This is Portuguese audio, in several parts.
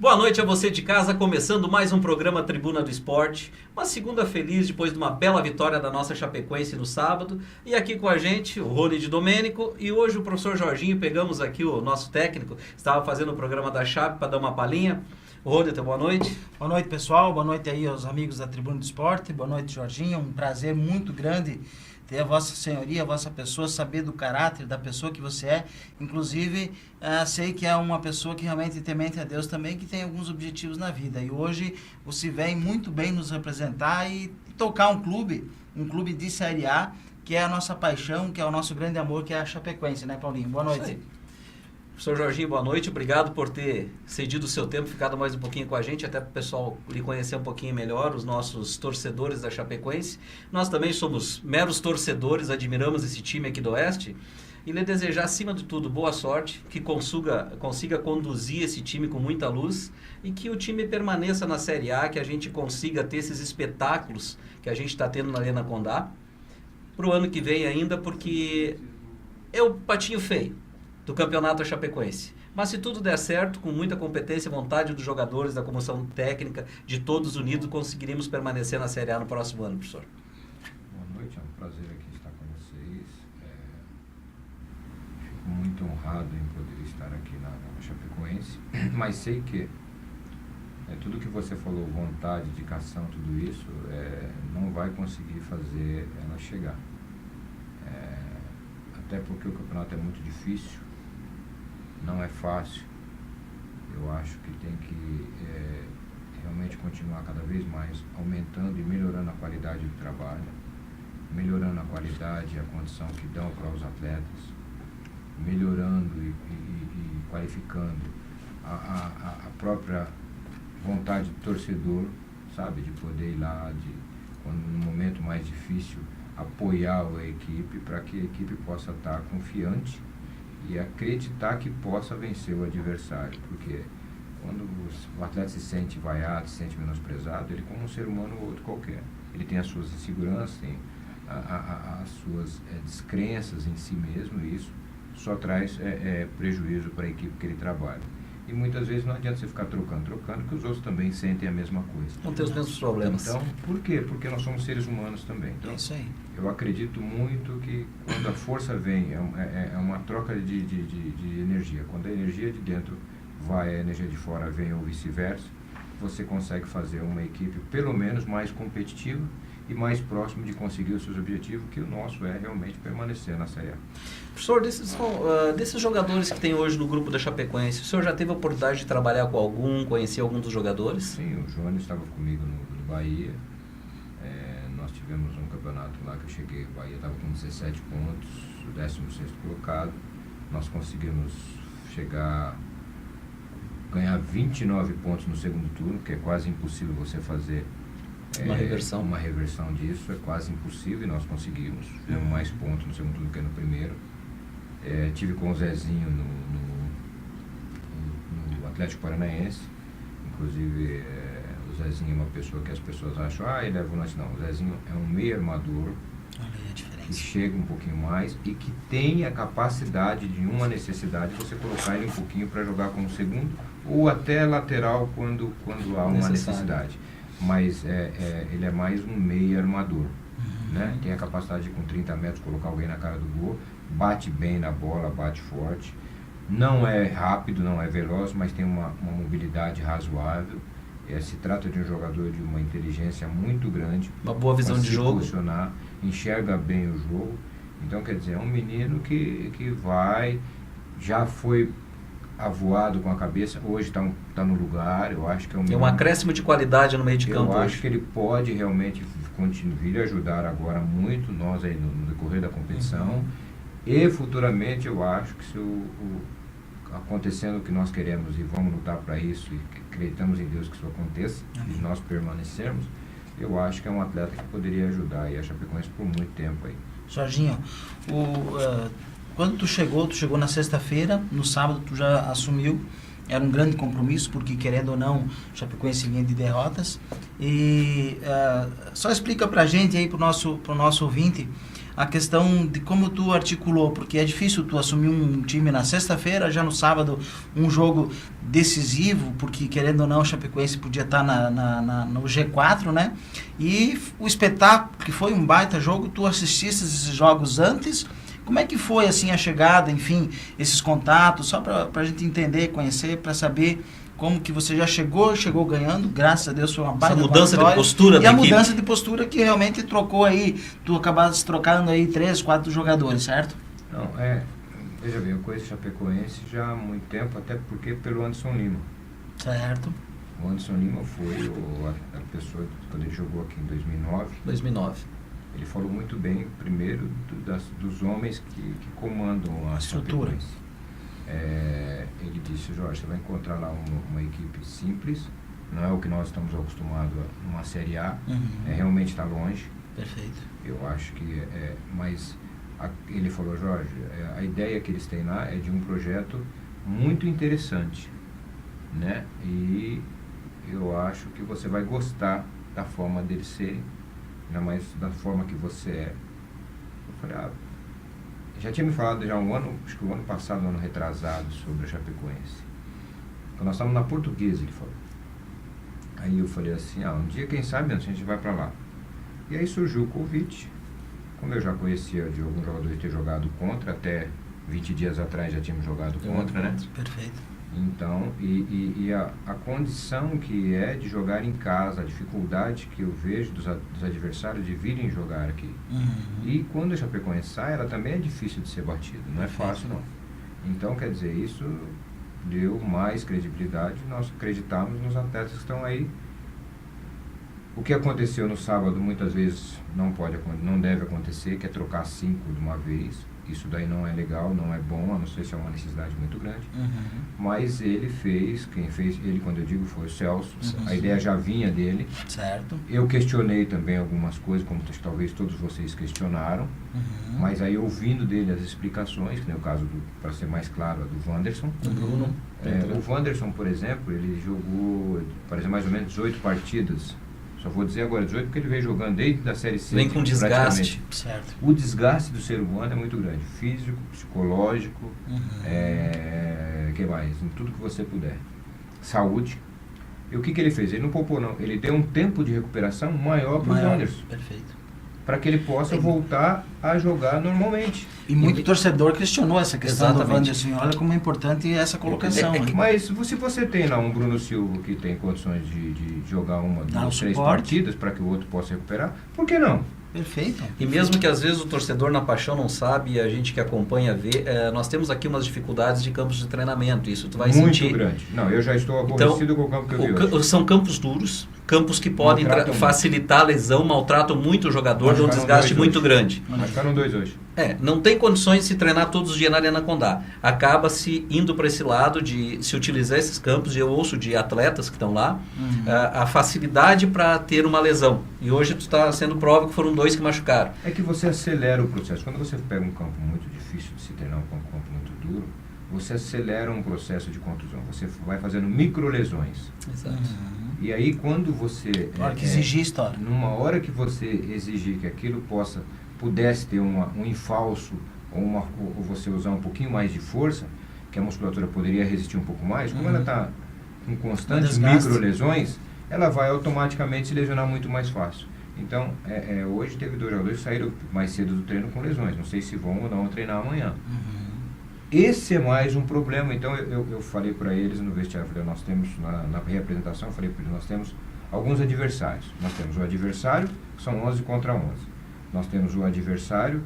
Boa noite a você de casa, começando mais um programa Tribuna do Esporte. Uma segunda feliz depois de uma bela vitória da nossa Chapecoense no sábado. E aqui com a gente o Rony de Domênico e hoje o professor Jorginho. Pegamos aqui o nosso técnico, estava fazendo o programa da Chape para dar uma palhinha. Rony, boa noite. Boa noite, pessoal. Boa noite aí aos amigos da Tribuna do Esporte. Boa noite, Jorginho. Um prazer muito grande ter a vossa senhoria, a vossa pessoa, saber do caráter da pessoa que você é. Inclusive, sei que é uma pessoa que realmente temente a Deus também, que tem alguns objetivos na vida. E hoje você vem muito bem nos representar e tocar um clube de Série A, que é a nossa paixão, que é o nosso grande amor, que é a Chapecoense, né, Paulinho? Boa noite. Professor Jorginho, boa noite. Obrigado por ter cedido o seu tempo, ficado mais um pouquinho com a gente, até para o pessoal lhe conhecer um pouquinho melhor, os nossos torcedores da Chapecoense. Nós também somos meros torcedores, admiramos esse time aqui do Oeste. E lhe desejar, acima de tudo, boa sorte, que consiga conduzir esse time com muita luz e que o time permaneça na Série A, que a gente consiga ter esses espetáculos que a gente está tendo na Arena Condá para o ano que vem ainda, porque é o patinho feio do campeonato Chapecoense. Mas se tudo der certo, com muita competência e vontade dos jogadores, da comissão técnica, de todos unidos, conseguiremos permanecer na Série A no próximo ano, professor. Boa noite, é um prazer aqui estar com vocês. Fico muito honrado em poder estar aqui na Chapecoense, mas sei que tudo que você falou, vontade, dedicação, tudo isso, não vai conseguir fazer ela chegar. Até porque o campeonato é muito difícil, não é fácil. Eu acho que tem que realmente continuar cada vez mais aumentando e melhorando a qualidade do trabalho, melhorando a qualidade e a condição que dão para os atletas, melhorando e qualificando a própria vontade do torcedor, sabe, de poder ir lá, quando no momento mais difícil, apoiar a equipe para que a equipe possa estar confiante e acreditar que possa vencer o adversário, porque quando o atleta se sente vaiado, se sente menosprezado, ele como um ser humano ou outro qualquer, ele tem as suas inseguranças, tem as suas descrenças em si mesmo, e isso só traz prejuízo para a equipe que ele trabalha. E muitas vezes não adianta você ficar trocando, que os outros também sentem a mesma coisa. Não tem os mesmos problemas. Então, por quê? Porque nós somos seres humanos também. Então, isso aí. Eu acredito muito que quando a força vem, é uma troca de energia. Quando a energia de dentro vai, a energia de fora vem ou vice-versa, você consegue fazer uma equipe pelo menos mais competitiva e mais próximo de conseguir os seus objetivos, que o nosso é realmente permanecer na Série A. Professor, desses jogadores que tem hoje no grupo da Chapecoense, o senhor já teve a oportunidade de trabalhar com algum, conhecer algum dos jogadores? Sim, o João estava comigo no Bahia. Nós tivemos um campeonato lá que eu cheguei, o Bahia estava com 17 pontos, o 16º colocado. Nós conseguimos ganhar 29 pontos no segundo turno, que é quase impossível você fazer uma reversão disso, é quase impossível, e nós conseguimos. Tivemos mais pontos no segundo turno do que no primeiro. Tive com o Zezinho no Atlético Paranaense, inclusive o Zezinho é uma pessoa que as pessoas acham, ele é volante. Não, o Zezinho é um meio armador que chega um pouquinho mais e que tem a capacidade de uma necessidade de você colocar ele um pouquinho para jogar como segundo ou até lateral quando há uma necessidade. Mas ele é mais um meio armador, né? Tem a capacidade de com 30 metros colocar alguém na cara do gol, bate bem na bola, bate forte, não é rápido, não é veloz, mas tem uma mobilidade razoável. Se trata de um jogador de uma inteligência muito grande, uma boa visão de jogo, enxerga bem o jogo. Então, quer dizer, é um menino que já foi avoado com a cabeça, hoje está no lugar. Eu acho que é um acréscimo de qualidade no meio de campo. Eu acho que ele pode realmente vir ajudar agora muito nós aí no decorrer da competição. E futuramente eu acho que se acontecendo o que nós queremos e vamos lutar para isso e acreditamos em Deus que isso aconteça, e nós permanecermos, eu acho que é um atleta que poderia ajudar aí a Chapecoense por muito tempo aí. Jorginho, quando tu chegou na sexta-feira, no sábado tu já assumiu era um grande compromisso, porque querendo ou não, Chapecoense vinha de derrotas. E só explica pra gente aí, pro nosso ouvinte, a questão de como tu articulou, porque é difícil tu assumir um time na sexta-feira, já no sábado um jogo decisivo, porque querendo ou não, o Chapecoense podia estar no G4, né? E o espetáculo, que foi um baita jogo, tu assististe esses jogos antes. Como é que foi assim a chegada, enfim, esses contatos, só para a gente entender, conhecer, para saber como que você já chegou ganhando, graças a Deus foi uma baita mudança de postura e da a equipe. mudança de postura que realmente trocou aí, tu acabaste trocando aí 3, 4 jogadores, certo? Não, veja bem, eu conheço Chapecoense já há muito tempo, até porque pelo Anderson Lima. Certo. O Anderson Lima foi a pessoa, quando ele jogou aqui em 2009. Ele falou muito bem, primeiro, dos homens que comandam a estrutura. Ele disse, Jorge, você vai encontrar lá uma equipe simples, não é o que nós estamos acostumados numa Série A, realmente está longe. Perfeito. Eu acho que mas ele falou, Jorge, a ideia que eles têm lá é de um projeto muito interessante, né? E eu acho que você vai gostar da forma deles serem, ainda mais da forma que você é. Eu falei, já tinha me falado já acho que o ano passado, um ano retrasado, sobre a Chapecoense. Quando nós estávamos na Portuguesa, ele falou. Aí eu falei assim, um dia, quem sabe, a gente vai para lá. E aí surgiu o convite. Como eu já conhecia de alguns jogadores ter jogado contra, até 20 dias atrás já tínhamos jogado contra, né? Perfeito. Então, a condição que é de jogar em casa, a dificuldade que eu vejo dos adversários de virem jogar aqui. E quando a Chapecoense sai, ela também é difícil de ser batida, não é fácil não. Então, quer dizer, isso deu mais credibilidade, nós acreditamos nos atletas que estão aí. O que aconteceu no sábado muitas vezes não deve acontecer, que é trocar 5 de uma vez. Isso daí não é legal, não é bom, a não ser se é uma necessidade muito grande. Mas ele quem fez, ele quando eu digo foi o Celso, a ideia já vinha dele. Certo. Eu questionei também algumas coisas, como talvez todos vocês questionaram, mas aí ouvindo dele as explicações, que no caso, para ser mais claro, a do Wanderson. O Bruno. O Wanderson, por exemplo, ele jogou, parece mais ou menos 18 partidas. Só vou dizer agora 18 porque ele veio jogando desde a Série C. Vem com desgaste. Certo. O desgaste do ser humano é muito grande. Físico, psicológico, que mais? Em tudo que você puder. Saúde. E o que ele fez? Ele não poupou não. Ele deu um tempo de recuperação maior para o Wanderson. Perfeito. Para que ele possa voltar a jogar normalmente. E muito torcedor questionou essa questão do Exatamente. Wanderson. Olha como é importante essa colocação. Mas se você tem lá um Bruno Silva que tem condições de jogar uma, duas, 3 partidas para que o outro possa recuperar, por que não? Perfeito. E mesmo que às vezes o torcedor na paixão não sabe, e a gente que acompanha vê, nós temos aqui umas dificuldades de campos de treinamento, isso tu vai muito sentir. Muito grande. Não, eu já estou aborrecido com o campo que eu vi hoje. São campos duros, campos que podem facilitar a lesão, maltratam muito o jogador, dão um desgaste muito grande. Mas ficaram 2 hoje. Não tem condições de se treinar todos os dias na Arena Condá. Acaba-se indo para esse lado de se utilizar esses campos, e eu ouço de atletas que estão lá, a facilidade para ter uma lesão. E hoje tu está sendo prova que foram 2 que machucaram. É que você acelera o processo. Quando você pega um campo muito difícil de se treinar, um campo muito duro, você acelera um processo de contusão. Você vai fazendo microlesões. Exato. E aí quando você... Hora que exigir história. Numa hora que você exigir que aquilo pudesse ter um enfalso ou você usar um pouquinho mais de força, que a musculatura poderia resistir um pouco mais, como ela está com constantes microlesões, ela vai automaticamente se lesionar muito mais fácil. Então, hoje teve 2 jogadores que saíram mais cedo do treino com lesões. Não sei se vão ou não treinar amanhã. Esse é mais um problema. Então, eu falei para eles no vestiário, nós temos, na reapresentação, eu falei para eles, nós temos alguns adversários. Nós temos o adversário, que são 11 contra 11. Nós temos o adversário,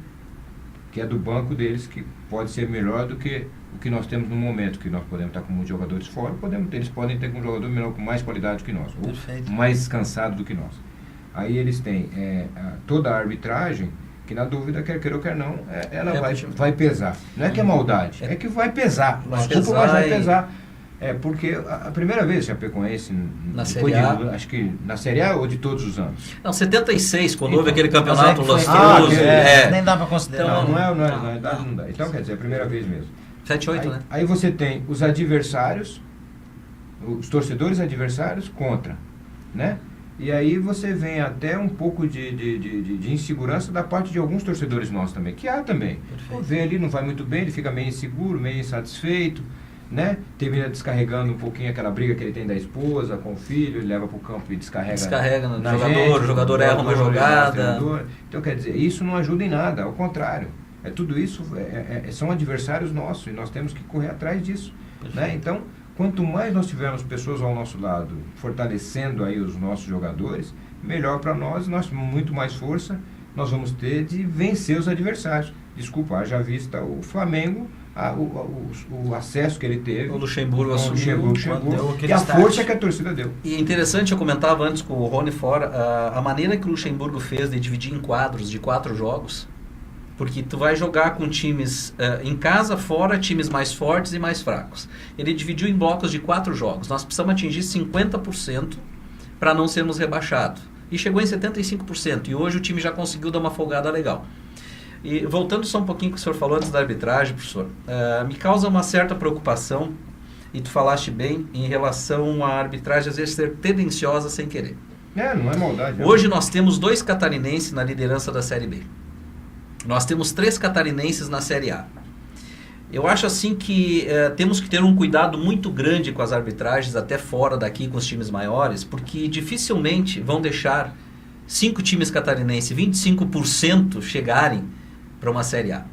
que é do banco deles, que pode ser melhor do que o que nós temos no momento, que nós podemos estar com muitos jogadores fora, eles podem ter um jogador melhor, com mais qualidade que nós, ou mais descansado do que nós. Aí eles têm toda a arbitragem, que na dúvida, quer queira ou quer não, ela vai pesar. Não é que é maldade, é que vai pesar. Vai pesar. Porque a primeira vez que a Chapecoense, na Série A, acho que na Série A ou de todos os anos? Não, 76, quando houve aquele campeonato lustroso. Nem dá para considerar. Então, não dá. Então, quer dizer, é a primeira vez mesmo. 7-8, né? Aí você tem os adversários, os torcedores adversários contra, né? E aí você vem até um pouco de insegurança da parte de alguns torcedores nossos também, que há também. Vê ali, não vai muito bem, ele fica meio inseguro, meio insatisfeito, né? Termina descarregando um pouquinho aquela briga que ele tem da esposa com o filho, ele leva para o campo e descarrega no na jogador, gente, o jogador erra uma jogada. Então, quer dizer, isso não ajuda em nada, ao contrário. Tudo isso são adversários nossos e nós temos que correr atrás disso, né? Então, quanto mais nós tivermos pessoas ao nosso lado, fortalecendo aí os nossos jogadores, melhor para nós muito mais força nós vamos ter de vencer os adversários. Desculpa, haja vista o Flamengo, o acesso que ele teve. O Luxemburgo o assumiu. E a força que a torcida deu. E é interessante, eu comentava antes com o Rony fora, a maneira que o Luxemburgo fez de dividir em quadros de 4 jogos, porque tu vai jogar com times em casa, fora, times mais fortes e mais fracos. Ele dividiu em blocos de 4 jogos. Nós precisamos atingir 50% para não sermos rebaixados. E chegou em 75%. E hoje o time já conseguiu dar uma folgada legal. E voltando só um pouquinho que o senhor falou antes da arbitragem, professor, me causa uma certa preocupação, e tu falaste bem, em relação à arbitragem às vezes ser tendenciosa sem querer. Não é maldade. Hoje nós temos 2 catarinenses na liderança da Série B. Nós temos 3 catarinenses na Série A. Eu acho assim que temos que ter um cuidado muito grande com as arbitragens, até fora daqui com os times maiores, porque dificilmente vão deixar 5 times catarinenses, 25% chegarem para uma Série A.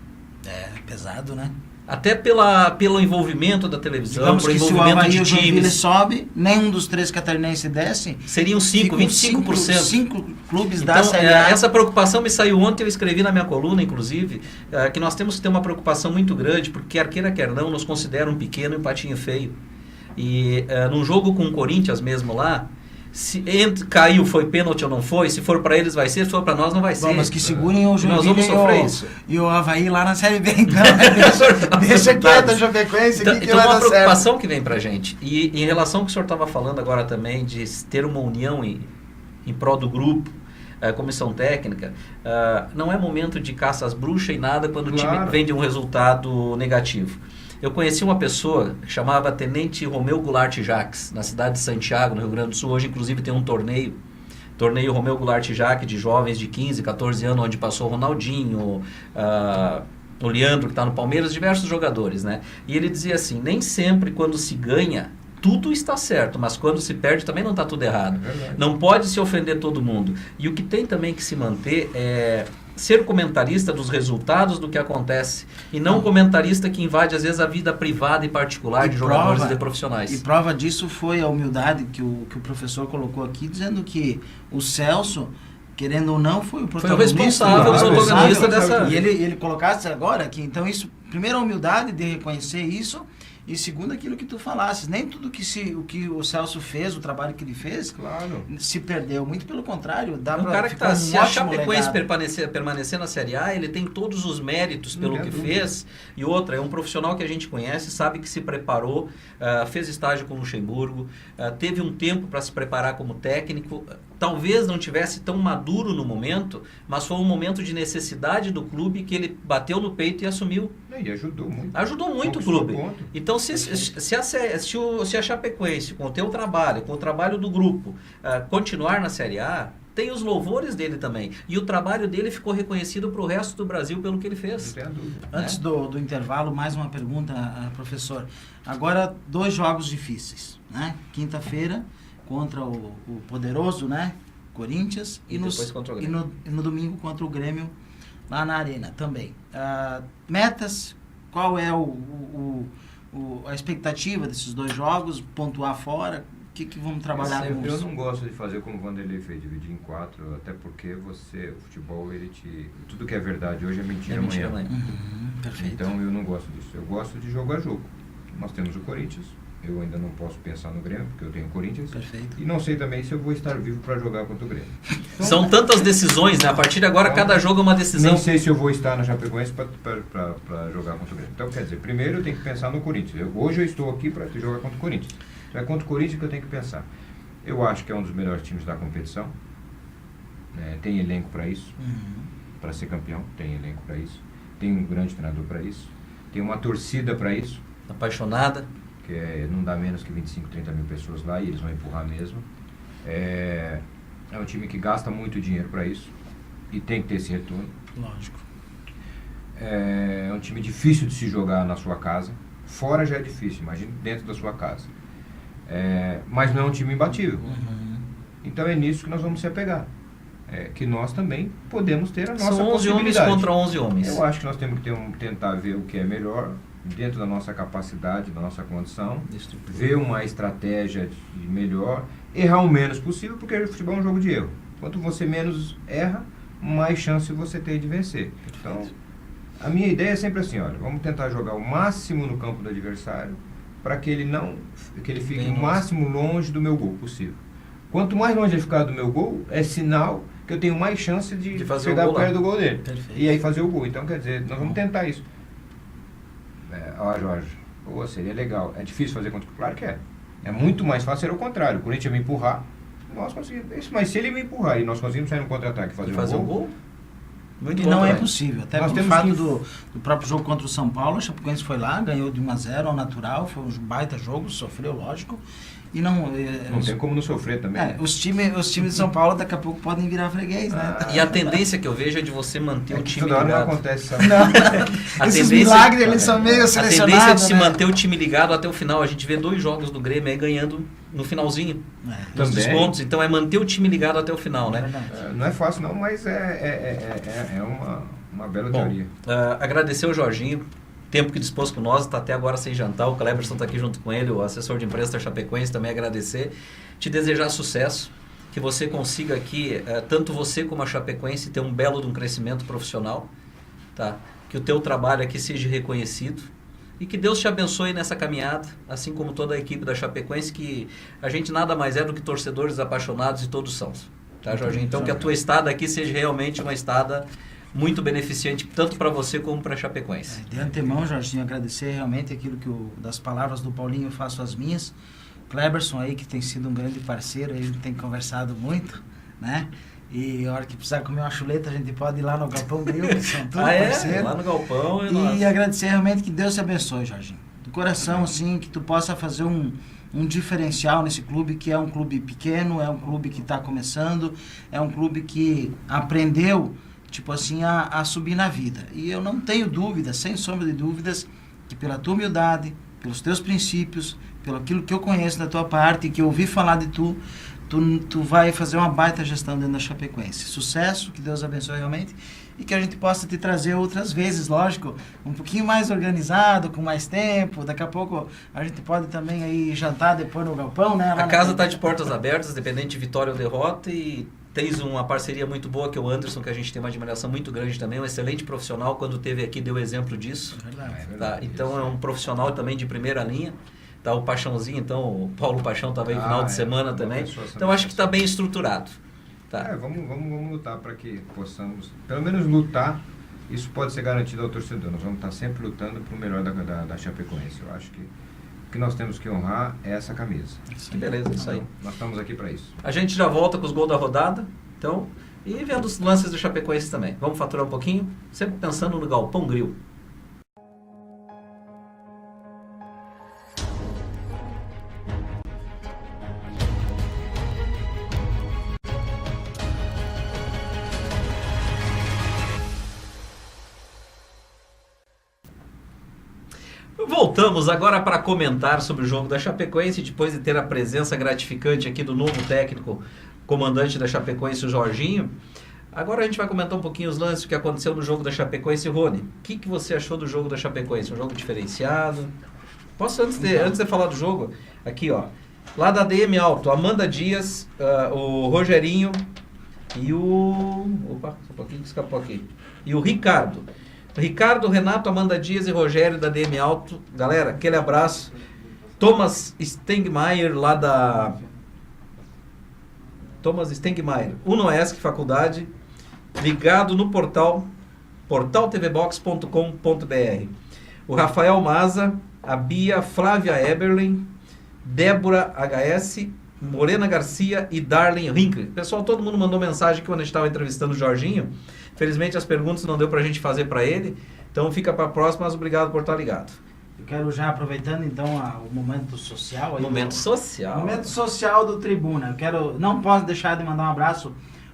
É pesado, né? Até pelo envolvimento da televisão, digamos pelo que se o envolvimento Avaí de e o Joinville times. Sobe, nenhum dos 3 catarinenses desce. Seriam 25%. 5 clubes Então, da Série A. essa preocupação me saiu ontem, eu escrevi na minha coluna, inclusive, que nós temos que ter uma preocupação muito grande, porque quer queira, quer não, nos consideram um pequeno e um patinho feio. E num jogo com o Corinthians mesmo lá, se caiu, foi pênalti ou não foi, se for para eles vai ser, se for para nós não vai ser. Bom, mas que segurem o Nós vamos sofrer isso. E o Avaí lá na Série B, então. deixa quieto a Chapecoense aqui que então vai é uma dar certo. preocupação que vem pra gente. E em relação ao que o senhor estava falando agora também, de ter uma união em prol do grupo, comissão técnica, não é momento de caça às bruxas e nada quando o time vem de um resultado negativo. Eu conheci uma pessoa que chamava Tenente Romeu Goulart Jacques, na cidade de Santiago, no Rio Grande do Sul. Hoje, inclusive, tem um torneio Romeu Goulart Jacques, de jovens de 15, 14 anos, onde passou o Ronaldinho, o Leandro, que está no Palmeiras, diversos jogadores, né? E ele dizia assim, nem sempre quando se ganha, tudo está certo, mas quando se perde também não está tudo errado. Não pode se ofender todo mundo. E o que tem também que se manter é ser comentarista dos resultados do que acontece e não comentarista que invade às vezes a vida privada e particular de jogadores e de profissionais. E prova disso foi a humildade que o professor colocou aqui, dizendo que o Celso, querendo ou não, foi o protagonista. Foi o responsável, o protagonista dessa... E ele colocasse agora aqui, então isso, primeiro a humildade de reconhecer isso, e segundo, aquilo que tu falasses, nem tudo o que o Celso fez, o trabalho que ele fez, se perdeu. Muito pelo contrário, dá um pra cara que tá, se a Chapecoense permanecer na Série A, ele tem todos os méritos pelo que fez. E outra, é um profissional que a gente conhece, sabe que se preparou, fez estágio com o Luxemburgo, teve um tempo para se preparar como técnico. Talvez não tivesse tão maduro no momento, mas foi um momento de necessidade do clube que ele bateu no peito e assumiu. E ajudou muito. Ajudou muito o clube. Então, se a Chapecoense, com o teu trabalho, com o trabalho do grupo, continuar na Série A, tem os louvores dele também. E o trabalho dele ficou reconhecido para o resto do Brasil pelo que ele fez. Não tem a dúvida. Antes do intervalo, mais uma pergunta, professor. Agora, 2 jogos difíceis, né? Quinta-feira contra o poderoso, né? Corinthians. E depois contra o Grêmio. E no domingo contra o Grêmio, lá na Arena também. Metas, qual é a expectativa desses 2 jogos? Pontuar fora? O que vamos trabalhar com isso? Eu não gosto de fazer como o Vanderlei fez, dividir em 4, até porque o futebol, tudo que é verdade hoje é mentira amanhã. Perfeito. Então eu não gosto disso. Eu gosto de jogo a jogo. Nós temos o Corinthians. Eu ainda não posso pensar no Grêmio, porque eu tenho o Corinthians. Perfeito. E não sei também se eu vou estar vivo para jogar contra o Grêmio. Então, são tantas decisões, né? A partir de agora, cada jogo é uma decisão. Nem sei se eu vou estar na Chapecoense para jogar contra o Grêmio. Então, quer dizer, primeiro eu tenho que pensar no Corinthians. Hoje eu estou aqui para jogar contra o Corinthians. Então é contra o Corinthians que eu tenho que pensar. Eu acho que é um dos melhores times da competição. Tem elenco para isso. Para ser campeão, tem elenco para isso. Tem um grande treinador para isso. Tem uma torcida para isso. Apaixonada. que não dá menos que 25, 30 mil pessoas lá e eles vão empurrar mesmo. É um time que gasta muito dinheiro para isso e tem que ter esse retorno. Lógico. É um time difícil de se jogar na sua casa. Fora já é difícil, imagine dentro da sua casa. Mas não é um time imbatível. Então é nisso que nós vamos se apegar. Que nós também podemos ter a nossa São 11 homens contra 11 homens. Eu acho que nós temos que tentar ver o que é melhor dentro da nossa capacidade, da nossa condição, ver uma estratégia melhor, errar o menos possível, porque o futebol é um jogo de erro. Quanto você menos erra, mais chance você tem de vencer. Então, a minha ideia é sempre assim, olha, vamos tentar jogar o máximo no campo do adversário para que ele fique o máximo longe do meu gol possível. Quanto mais longe ele ficar do meu gol, é sinal que eu tenho mais chance de chegar perto do gol dele. Perfeito. E aí fazer o gol. Então, quer dizer, nós vamos tentar isso. Jorge, seria legal. É difícil fazer contra? Claro que é. É muito mais fácil ser o contrário. O Corinthians me empurrar, nós conseguimos. Isso, mas se ele me empurrar e nós conseguimos sair no contra-ataque e fazer um gol, muito não é possível. Até pelo fato do próprio jogo contra o São Paulo, o Chapecoense foi lá, ganhou de 1-0 ao natural, foi um baita jogo, sofreu, lógico. E não tem como não sofrer também. Os times de São Paulo daqui a pouco podem virar freguês, né? E a tendência que eu vejo é de você manter o time ligado. Não acontece, sabe? Esses milagres, eles são meio selecionados. A tendência é de se manter o time ligado até o final. A gente vê 2 jogos do Grêmio aí ganhando no finalzinho dos descontos. Então é manter o time ligado até o final, né? Não é fácil não, mas é uma bela teoria. Agradecer o Jorginho. Tempo que dispôs com nós, está até agora sem jantar, o Cleberson está aqui junto com ele, o assessor de imprensa da Chapecoense, também agradecer, te desejar sucesso, que você consiga aqui, tanto você como a Chapecoense, ter um belo de um crescimento profissional, tá? Que o teu trabalho aqui seja reconhecido e que Deus te abençoe nessa caminhada, assim como toda a equipe da Chapecoense, que a gente nada mais é do que torcedores apaixonados e todos são, tá, Jorginho? Então que a tua estada aqui seja realmente uma estada muito beneficiante, tanto para você como para a Chapecoense. De antemão, Jorginho, agradecer realmente aquilo que das palavras do Paulinho eu faço as minhas. Cleberson aí, que tem sido um grande parceiro, a gente tem conversado muito, né? E a hora que precisar comer uma chuleta, a gente pode ir lá no Galpão Grill, que são todos parceiros. Lá no Galpão. E agradecer realmente que Deus te abençoe, Jorginho. Do coração, assim, que tu possa fazer um diferencial nesse clube, que é um clube pequeno, é um clube que está começando, é um clube que aprendeu a subir na vida. E eu não tenho dúvida, sem sombra de dúvidas, que pela tua humildade, pelos teus princípios, pelo aquilo que eu conheço da tua parte, que eu ouvi falar de tu vai fazer uma baita gestão dentro da Chapecoense. Sucesso, que Deus abençoe realmente, e que a gente possa te trazer outras vezes, lógico, um pouquinho mais organizado, com mais tempo. Daqui a pouco a gente pode também aí jantar depois no Galpão, né? A casa está de portas abertas, dependente de vitória ou derrota, e tens uma parceria muito boa, que é o Anderson, que a gente tem uma admiração muito grande também, um excelente profissional, quando teve aqui deu exemplo disso. Tá? Então é um profissional também de primeira linha. Tá, o Paixãozinho, então, o Paulo Paixão estava aí no final de semana também. Então acho que está bem estruturado. Tá. Vamos lutar para que possamos, pelo menos lutar, isso pode ser garantido ao torcedor. Nós vamos estar sempre lutando para o melhor da Chapecoense. Eu acho que o que nós temos que honrar é essa camisa. Que beleza, isso aí. Nós estamos aqui para isso. A gente já volta com os gols da rodada, então, e vendo os lances do Chapecoense também. Vamos faturar um pouquinho, sempre pensando no Galpão Grill. Voltamos agora para comentar sobre o jogo da Chapecoense, depois de ter a presença gratificante aqui do novo técnico, comandante da Chapecoense, o Jorginho. Agora a gente vai comentar um pouquinho os lances que aconteceu no jogo da Chapecoense. Rony, o que você achou do jogo da Chapecoense? Um jogo diferenciado? Posso, antes de falar do jogo, aqui ó, lá da DM Alto, Amanda Dias, o Rogerinho e o... Opa, só um pouquinho que escapou aqui. E o Ricardo, Renato, Amanda Dias e Rogério da DM Alto. Galera, aquele abraço. Thomas Stengmeier, lá da... Thomas Stengmeier, Unoesc Faculdade, ligado no portaltvbox.com.br. O Rafael Maza, a Bia, Flávia Eberlin, Débora HS, Morena Garcia e Darlene Hinkle. Pessoal, todo mundo mandou mensagem quando a gente estava entrevistando o Jorginho. Felizmente as perguntas não deu para a gente fazer para ele, então fica para a próxima, mas obrigado por estar ligado. Eu quero já, aproveitando então o momento social. Aí, Momento social. Momento social do Tribuna. Não posso deixar de mandar um abraço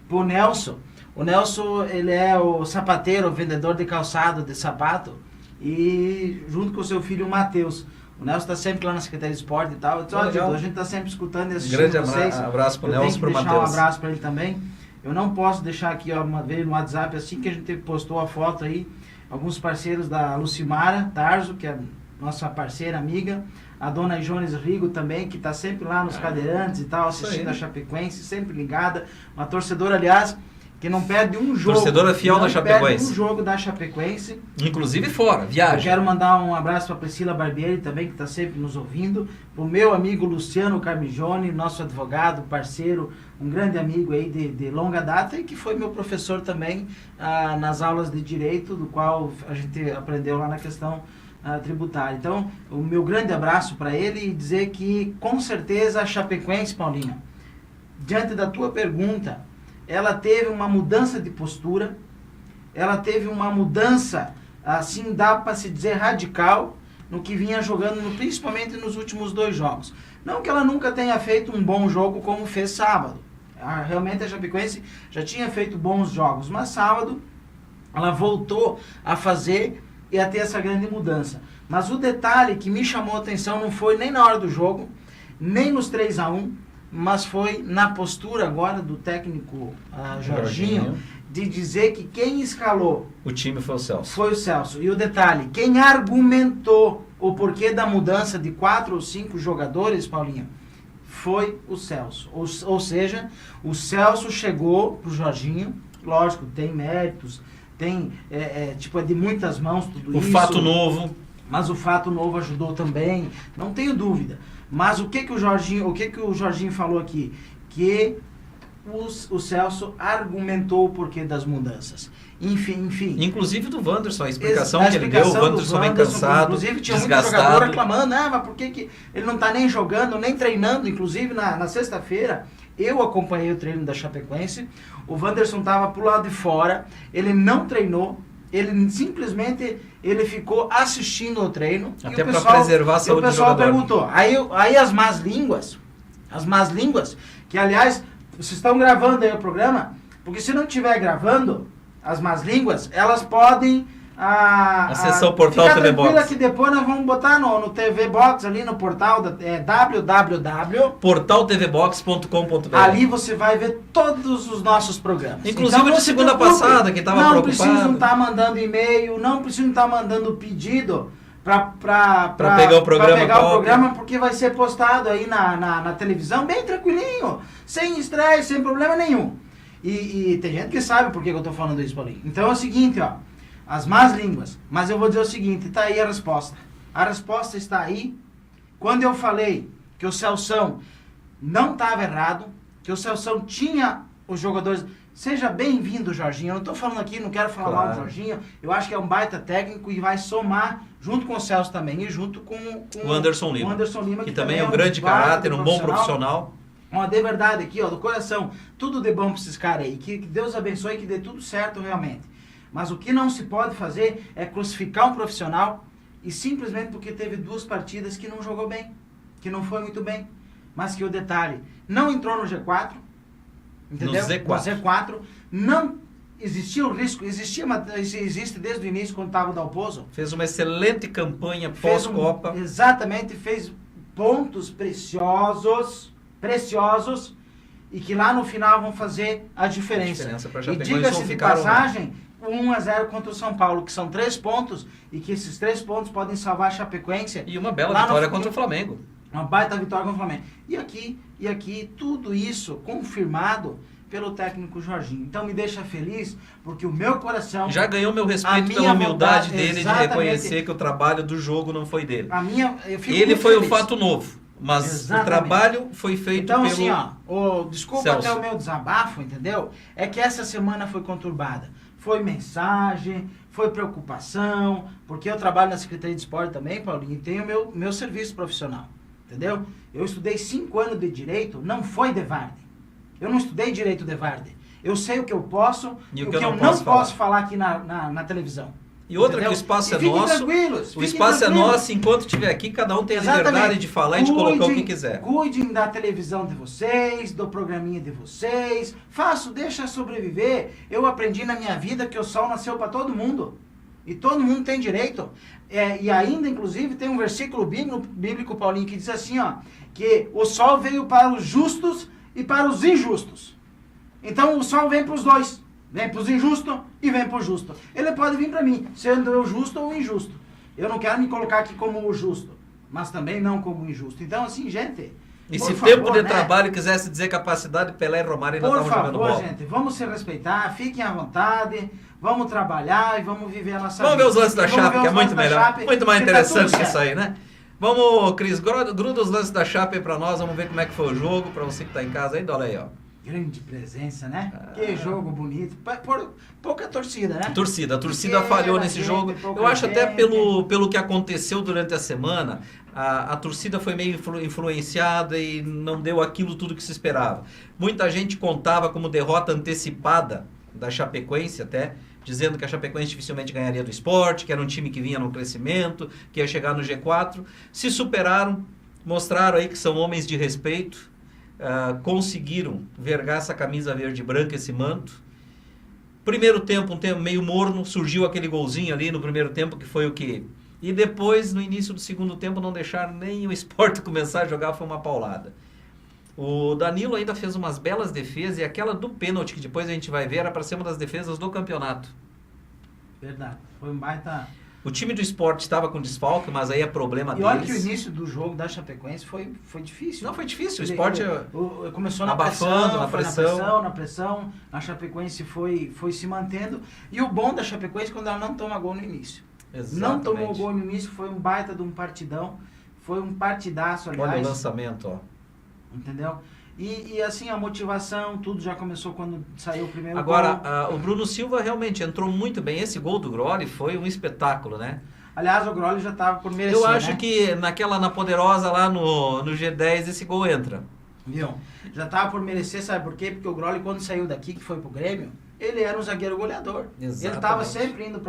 pro Nelson. O Nelson, ele é o sapateiro, o vendedor de calçado, de sapato, e junto com o seu filho, o Matheus. O Nelson está sempre lá na Secretaria de Esporte e tal. A gente está sempre escutando e assistindo Grande vocês. abraço pro Nelson e pro Matheus. Deixar um abraço para ele também. Eu não posso deixar aqui, ó, uma vez no WhatsApp, assim que a gente postou a foto aí, alguns parceiros da Lucimara Tarso, que é nossa parceira, amiga, a dona Jones Rigo também, que está sempre lá nos cadeirantes e tal, assistindo a Chapecoense, sempre ligada, uma torcedora, aliás, que não perde um jogo. Torcedora fiel da Chapecoense. Não perde um jogo da Chapecoense. Inclusive fora, viagem. Eu quero mandar um abraço para Priscila Barbieri também, que está sempre nos ouvindo, para o meu amigo Luciano Carmigione, nosso advogado, parceiro, um grande amigo aí de longa data e que foi meu professor também nas aulas de direito, do qual a gente aprendeu lá na questão tributária. Então, o meu grande abraço para ele e dizer que, com certeza, a Chapecoense, Paulinho, diante da tua pergunta, ela teve uma mudança de postura, ela teve uma mudança, assim, dá para se dizer radical, no que vinha jogando, principalmente nos últimos 2 jogos. Não que ela nunca tenha feito um bom jogo como fez sábado. Realmente a Chapecoense já tinha feito bons jogos, mas sábado ela voltou a fazer e a ter essa grande mudança. Mas o detalhe que me chamou a atenção não foi nem na hora do jogo, nem nos 3-1, mas foi na postura agora do técnico Jorginho, de dizer que quem escalou o time foi o Celso. Foi o Celso. E o detalhe, quem argumentou o porquê da mudança de 4 ou 5 jogadores, Paulinho, foi o Celso. Ou seja, o Celso chegou pro Jorginho, lógico, tem méritos, tem, é de muitas mãos tudo isso. O fato novo. Mas o fato novo ajudou também, não tenho dúvida. Mas o que o Jorginho falou aqui? Que o Celso argumentou o porquê das mudanças. Enfim. Inclusive do Wanderson, a explicação que ele deu, o Wanderson vem cansado, inclusive tinha desgastado. Muito jogador reclamando, mas por que ele não está nem jogando, nem treinando? Inclusive na sexta-feira, eu acompanhei o treino da Chapecoense, o Wanderson estava pro lado de fora, ele não treinou, ele simplesmente ficou assistindo ao treino. Até para preservar a saúde do jogador. O pessoal perguntou, aí as más línguas, que aliás, vocês estão gravando aí o programa, porque se não estiver gravando, as más línguas, elas podem acessar o portal TV Box. Fica tranquila que depois nós vamos botar no TV Box, ali no portal, www.portaltvbox.com.br. Ali você vai ver todos os nossos programas. Inclusive então, de segunda passada, que estava preocupado. Não precisam estar mandando e-mail, não precisam estar mandando pedido para pegar o programa, porque vai ser postado aí na televisão, bem tranquilinho, sem estresse, sem problema nenhum. E tem gente que sabe por que eu estou falando isso, Paulinho. Então é o seguinte, ó, as más línguas. Mas eu vou dizer o seguinte, está aí a resposta. A resposta está aí. Quando eu falei que o Celção não estava errado, que o Celção tinha os jogadores... Seja bem-vindo, Jorginho. Eu não estou falando aqui, não quero falar mal do Jorginho. Eu acho que é um baita técnico e vai somar junto com o Celso também e junto com o Anderson Lima. O Anderson Lima, que também é um grande caráter, um bom profissional. De verdade aqui, ó, do coração, tudo de bom para esses caras aí. Que Deus abençoe e que dê tudo certo realmente. Mas o que não se pode fazer é crucificar um profissional e simplesmente porque teve 2 partidas que não jogou bem, que não foi muito bem. Mas que o detalhe, não entrou no G4, entendeu? No Z4. Não existia o risco, existe desde o início quando estava o Dalpozo. Fez uma excelente campanha pós-Copa. Exatamente, fez pontos preciosos, e que lá no final vão fazer a diferença. E diga-se de passagem, 1-0 contra o São Paulo, que são 3 pontos, e que esses 3 pontos podem salvar a Chapecoense. E uma bela vitória contra o Flamengo. Uma baita vitória contra o Flamengo. E aqui, tudo isso confirmado pelo técnico Jorginho. Então me deixa feliz, porque o meu coração... Já ganhou meu respeito pela humildade dele de reconhecer que o trabalho do jogo não foi dele. Ele foi feliz. O fato novo. Mas o trabalho foi feito então, pelo assim, desculpa Celso. Até o meu desabafo, entendeu? É que essa semana foi conturbada. Foi mensagem, foi preocupação, porque eu trabalho na Secretaria de Esporte também, Paulinho, e tenho meu serviço profissional, entendeu? Eu estudei 5 anos de Direito, não foi de Varde. Eu não estudei Direito de Varde. Eu sei o que eu posso e o que eu não posso falar aqui na televisão. E outra entendeu? que o espaço é fiquem nosso. tranquilos, O fiquem espaço é tranquilos. nosso, enquanto estiver aqui, cada um tem a Exatamente. liberdade de falar e de colocar o que quiser. Cuidem da televisão de vocês, do programinha de vocês. Deixa sobreviver. Eu aprendi na minha vida que o sol nasceu para todo mundo. E todo mundo tem direito. E ainda, inclusive, tem um versículo bíblico, Paulinho, que diz assim, ó, que o sol veio para os justos e para os injustos. Então o sol vem para os dois. Vem para os injustos e vem para o justo. Ele pode vir para mim, sendo eu justo ou injusto. Eu não quero me colocar aqui como o justo, mas também não como injusto. Então, assim, gente... E por se favor, tempo de né? trabalho quisesse dizer capacidade, Pelé e Romário ainda Por estavam jogando favor, bola. gente, vamos se respeitar, fiquem à vontade, vamos trabalhar e vamos viver a nossa Vamos vida. ver os lances da E vamos Chape, ver que é os muito lances da melhor. Chape, Muito mais que tá tudo interessante que certo. isso aí, né? Vamos, Cris, gruda os lances da Chape pra nós, vamos ver como é que foi o jogo, pra você que tá em casa aí, olha aí, ó. Grande presença, né? Que jogo bonito. Por pouca torcida, né? A torcida Pequena falhou nesse gente, jogo. pouca Eu acho até gente. pelo que aconteceu durante a semana, a torcida foi meio influenciada e não deu aquilo tudo que se esperava. Muita gente contava como derrota antecipada da Chapecoense até, dizendo que a Chapecoense dificilmente ganharia do Sport, que era um time que vinha no crescimento, que ia chegar no G4. Se superaram, mostraram aí que são homens de respeito, conseguiram vergar essa camisa verde e branca, esse manto. Primeiro tempo, um tempo meio morno, surgiu aquele golzinho ali no primeiro tempo, que foi o que... E depois, no início do segundo tempo, não deixaram nem o Sport começar a jogar, foi uma paulada. O Danilo ainda fez umas belas defesas, e aquela do pênalti, que depois a gente vai ver, era para ser uma das defesas do campeonato. Verdade, foi um baita... O time do Sport estava com desfalque, mas aí é problema E olha que o deles. início do jogo da Chapecoense foi difícil. Não, foi difícil, o Sport... Começou na abafando, pressão, na pressão, a Chapecoense foi se mantendo. E o bom da Chapecoense é quando ela não toma gol no início. Exatamente. Não tomou gol no início, foi um baita de um partidão. Foi um partidaço, aliás. Olha o lançamento, ó. Entendeu? E assim, a motivação, tudo já começou quando saiu o primeiro Agora, gol. o Bruno Silva realmente entrou muito bem. Esse gol do Groli foi um espetáculo, né? Aliás, o Groli já estava por merecer, Eu acho né? que na Poderosa, lá no G10, esse gol entra. Viu? Já estava por merecer, sabe por quê? Porque o Groli, quando saiu daqui, que foi pro Grêmio, ele era um zagueiro goleador. Exatamente. Ele estava sempre indo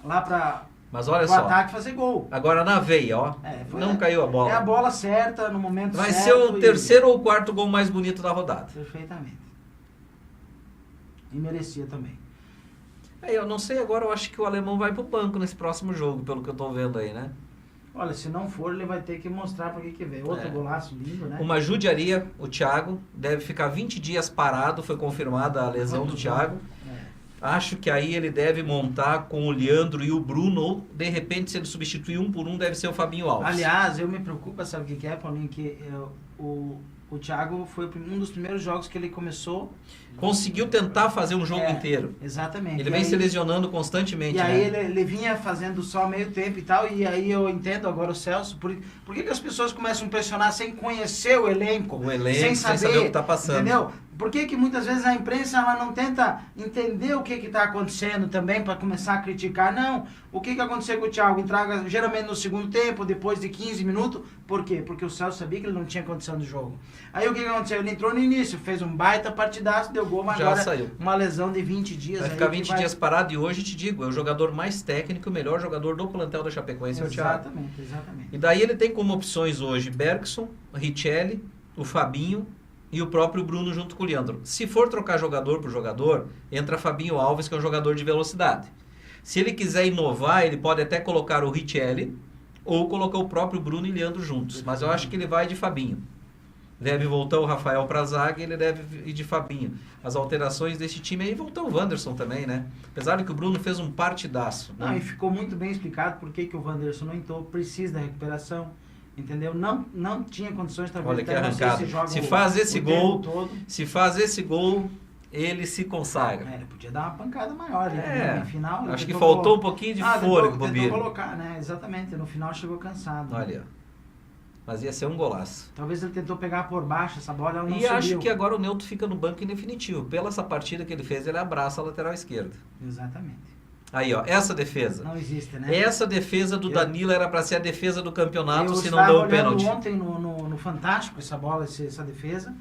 lá para Mas olha o só, ataque fazer gol. agora na veia, ó. Não caiu a bola. É a bola certa, no momento Vai certo. ser o e- terceiro ou quarto gol mais bonito da rodada. Perfeitamente. E merecia também. Eu não sei agora, eu acho que o alemão vai pro banco nesse próximo jogo, pelo que eu tô vendo aí, né? Olha, se não for, ele vai ter que mostrar para que veio. Outro golaço lindo, né? Uma judiaria, o Thiago, deve ficar 20 dias parado, foi confirmada a lesão do Thiago. Acho que aí ele deve montar com o Leandro e o Bruno, ou de repente, se ele substituir um por um, deve ser o Fabinho Alves. Aliás, eu me preocupo, sabe o que é, Paulinho? Que o Thiago foi um dos primeiros jogos que ele começou. Conseguiu tentar fazer um jogo inteiro. Exatamente. Ele E vem aí- se lesionando constantemente, E né? aí ele vinha fazendo só meio tempo e tal, e aí eu entendo agora o Celso, por que as pessoas começam a pressionar sem conhecer o elenco? O elenco, sem saber o que tá passando. Entendeu? Por que muitas vezes a imprensa ela não tenta entender o que está acontecendo também para começar a criticar? Não. O que aconteceu com o Thiago? Entrava geralmente no segundo tempo, depois de 15 minutos. Por quê? Porque o Celso sabia que ele não tinha condição de jogo. Aí o que aconteceu? Ele entrou no início, fez um baita partidaço, deu gol, mas Já agora saiu. uma lesão de 20 dias. Vai aí ficar que 20 dias parado e hoje, te digo, é o jogador mais técnico, o melhor jogador do plantel da Chapecoense, é o Thiago. Exatamente. E daí ele tem como opções hoje Bergson, Richelli, o Fabinho e o próprio Bruno junto com o Leandro. Se for trocar jogador por jogador, entra Fabinho Alves, que é um jogador de velocidade. Se ele quiser inovar, ele pode até colocar o Richelli ou colocar o próprio Bruno e Leandro juntos. Mas eu acho que ele vai de Fabinho. Deve voltar o Rafael para a zaga e ele deve ir de Fabinho. As alterações desse time aí, voltou o Wanderson também, né? Apesar de que o Bruno fez um partidaço. Não, e ficou muito bem explicado por que o Wanderson não entrou, precisa da recuperação, entendeu? Não tinha condições, talvez. Olha que até não sei arrancada. joga Se faz esse o gol, tempo todo. se faz esse gol, ele se consagra. Ele podia dar uma pancada maior ali no final. ele Acho que tentou faltou um pouquinho de fôlego, tentou Bobeiro. colocar, né? Exatamente, no final chegou cansado. Olha, mas ia ser um golaço. Talvez ele tentou pegar por baixo essa bola, ela não E subiu. acho que agora o Neutro fica no banco em definitivo. Pela essa partida que ele fez, ele abraça a lateral esquerda. Exatamente. Aí, ó, essa defesa. Não existe, né? Essa defesa do Danilo era para ser a defesa do campeonato, Eu se não estava deu o olhando pênalti. ontem no Fantástico essa bola, essa defesa,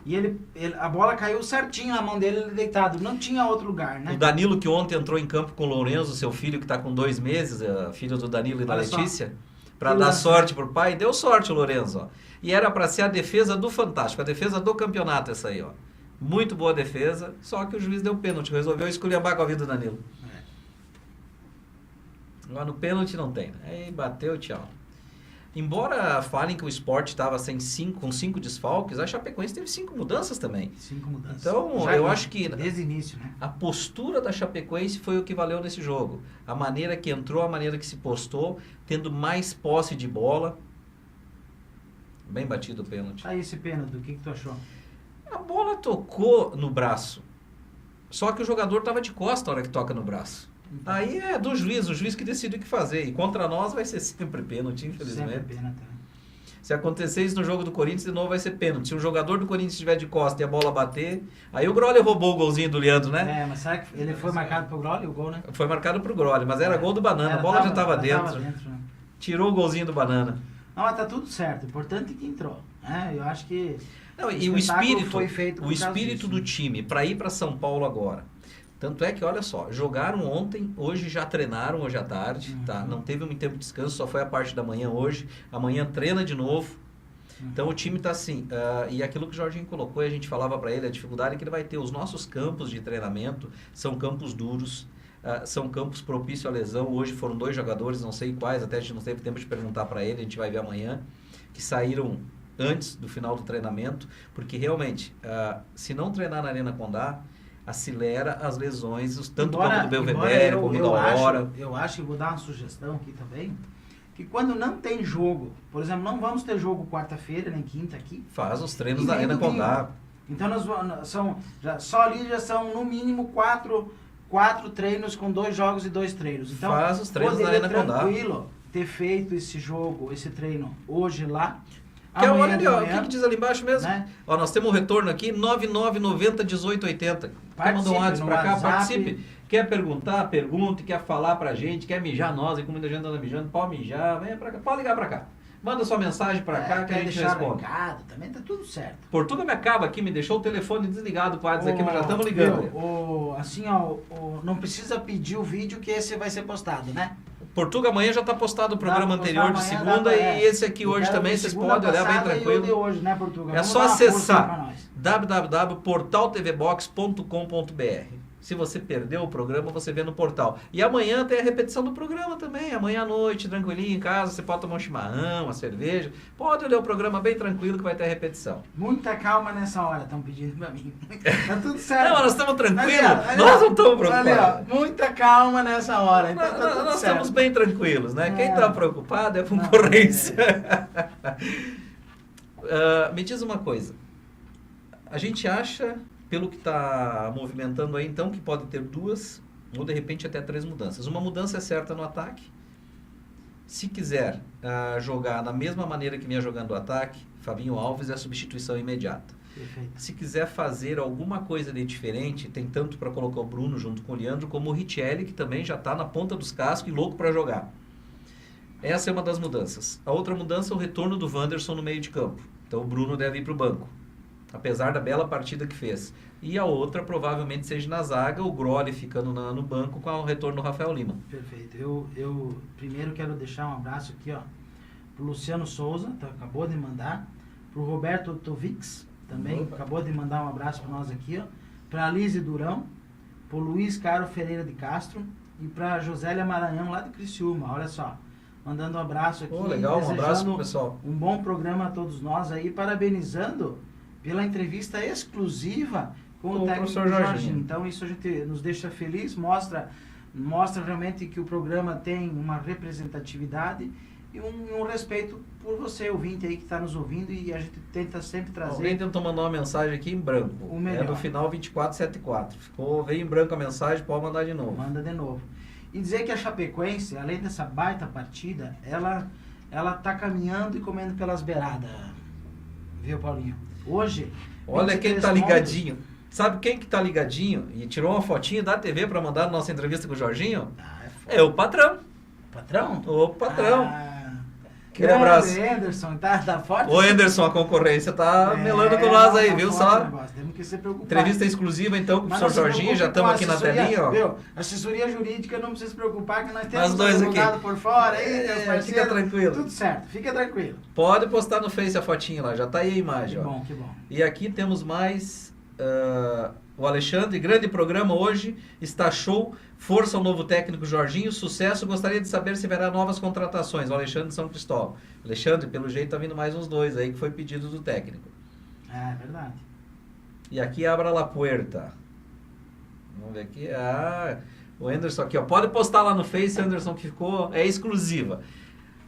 E a bola caiu certinho na mão dele, ele deitado. Não tinha outro lugar, né? O Danilo, que ontem entrou em campo com o Lourenço, seu filho, que está com 2 meses, filho do Danilo e da Letícia, para dar sorte pro pai. Deu sorte o Lourenço, ó. E era para ser a defesa do Fantástico, a defesa do campeonato essa aí, ó. Muito boa defesa, só que o juiz deu pênalti, resolveu esculhambar com a vida do Danilo. Lá no pênalti não tem, né? Aí bateu, tchau. Embora falem que o Sport estava com 5 desfalques, a Chapecoense teve 5 mudanças também. 5 mudanças. Então, eu acho que desde o início, né? A postura da Chapecoense foi o que valeu nesse jogo. A maneira que entrou, a maneira que se postou, tendo mais posse de bola. Bem batido o pênalti. Aí esse pênalti, o que tu achou? A bola tocou no braço. Só que o jogador estava de costa a hora que toca no braço. Aí é do juiz, o juiz que decide o que fazer. E contra nós vai ser sempre pênalti, infelizmente. Sempre pênalti, né? Se acontecer isso no jogo do Corinthians, de novo vai ser pênalti. Se um jogador do Corinthians estiver de costa e a bola bater... Aí o Grolli roubou o golzinho do Leandro, né? Mas será que ele foi marcado pro Grolli, o gol, né? Foi marcado pro Grolli, mas era gol do Banana. A bola já estava dentro. Né? Tirou o golzinho do Banana. Não, mas tá tudo certo. O importante é que entrou. Eu acho que... Não, e o espírito, foi feito o espírito do time para ir para São Paulo agora. Tanto é que, olha só, jogaram ontem, hoje já treinaram, hoje à tarde, tá? Não teve muito tempo de descanso, só foi a parte da manhã hoje. Amanhã treina de novo. Então o time tá assim, e aquilo que o Jorginho colocou e a gente falava para ele, a dificuldade que ele vai ter. Os nossos campos de treinamento são campos duros, são campos propícios à lesão. Hoje foram 2 jogadores, não sei quais, até a gente não teve tempo de perguntar para ele, a gente vai ver amanhã, que saíram antes do final do treinamento, porque realmente, se não treinar na Arena Condá, acelera as lesões, tanto o campo do Belvedere como da Aurora. Eu acho que vou dar uma sugestão aqui também, que quando não tem jogo, por exemplo, não vamos ter jogo quarta-feira, nem quinta aqui. Faz os treinos da Arena Condá. Então, só ali já são no mínimo 4 treinos com 2 jogos e 2 treinos. Então, faz os treinos da Arena Condá. Tranquilo ter feito esse jogo, esse treino hoje lá. Que olha ali, ó, o que diz ali embaixo mesmo? Né? Ó, nós temos um retorno aqui, 9990-1880. Quer mandar um WhatsApp pra cá? Participe. Quer perguntar? Pergunte. Quer falar pra gente? Quer mijar nós? E como muita gente anda mijando, pode mijar. Venha pra cá. Pode ligar pra cá. Manda sua mensagem pra cá que a gente responde. Recado, também tá tudo certo. Portuga me acaba aqui, me deixou o telefone desligado para dizer aqui, mas já estamos ligando. Assim, não precisa pedir o vídeo que esse vai ser postado, né? Portuga, amanhã já está postado o programa anterior de segunda e esse aqui hoje também, vocês podem olhar bem tranquilo. De hoje, né, Portuga? É só acessar www.portaltvbox.com.br. Se você perdeu o programa, você vê no portal. E amanhã tem a repetição do programa também. Amanhã à noite, tranquilinho em casa, você pode tomar um chimarrão, uma cerveja. Pode olhar o programa bem tranquilo que vai ter a repetição. Muita calma nessa hora, estão pedindo pra mim. Tá tudo certo. Não, nós estamos tranquilos. Nós não estamos preocupados. Muita calma nessa hora. Então tá tudo nós certo. estamos bem tranquilos, né? Quem está preocupado é a concorrência. Me diz uma coisa. A gente acha, pelo que está movimentando aí, então, que pode ter 2 ou de repente até 3 mudanças. Uma mudança é certa no ataque. Se quiser jogar da mesma maneira que vinha jogando o ataque, Fabinho Alves é a substituição imediata. Perfeito. Se quiser fazer alguma coisa de diferente, tem tanto para colocar o Bruno junto com o Leandro, como o Richelli, que também já está na ponta dos cascos e louco para jogar. Essa é uma das mudanças. A outra mudança é o retorno do Wanderson no meio de campo. Então o Bruno deve ir para o banco, apesar da bela partida que fez. E a outra provavelmente seja na zaga, o Grolli ficando no banco com o retorno do Rafael Lima. Perfeito. Eu primeiro quero deixar um abraço aqui, ó, pro Luciano Souza, acabou de mandar, pro Roberto Tovix, também acabou de mandar um abraço para nós aqui, ó, pra Lise Durão, pro Luiz Caro Ferreira de Castro e pra Josélia Maranhão lá de Criciúma, olha só. Mandando um abraço aqui. Legal, um abraço pro pessoal. Um bom programa a todos nós aí, parabenizando pela entrevista exclusiva com o técnico Jorginho. Então isso a gente nos deixa feliz, mostra realmente que o programa tem uma representatividade e um respeito por você, ouvinte aí que está nos ouvindo, e a gente tenta sempre trazer... Alguém tentou mandar uma mensagem aqui em branco. O melhor. É do final 2474. Veio em branco a mensagem, pode mandar de novo. Manda de novo. E dizer que a Chapecoense, além dessa baita partida, ela tá caminhando e comendo pelas beiradas, viu, Paulinho? Hoje... Olha quem tá ligadinho. Sabe quem que tá ligadinho e tirou uma fotinha da TV para mandar na nossa entrevista com o Jorginho? É o patrão. Patrão? O patrão. Aquele abraço. Anderson, tá forte. Ô, Anderson, a concorrência tá melando com nós aí, viu só? Temos que se preocupar. Entrevista exclusiva, então, com o professor Jorginho. Já estamos aqui na telinha, ó. Viu? Assessoria jurídica, não precisa se preocupar, que nós temos Nós dois advogado aqui. por fora aí, meus parceiros. Fica tranquilo. Tudo certo, fica tranquilo. Pode postar no Face a fotinha lá, já tá aí a imagem, Que ó. bom, que bom. E aqui temos mais o Alexandre, grande programa hoje, está show, força ao novo técnico Jorginho, sucesso, gostaria de saber se haverá novas contratações, o Alexandre de São Cristóvão. Alexandre, pelo jeito tá vindo mais uns 2 aí, que foi pedido do técnico. É verdade. E aqui abra la puerta. Vamos ver aqui, o Anderson aqui, ó, pode postar lá no Face, Anderson, que ficou, é exclusiva.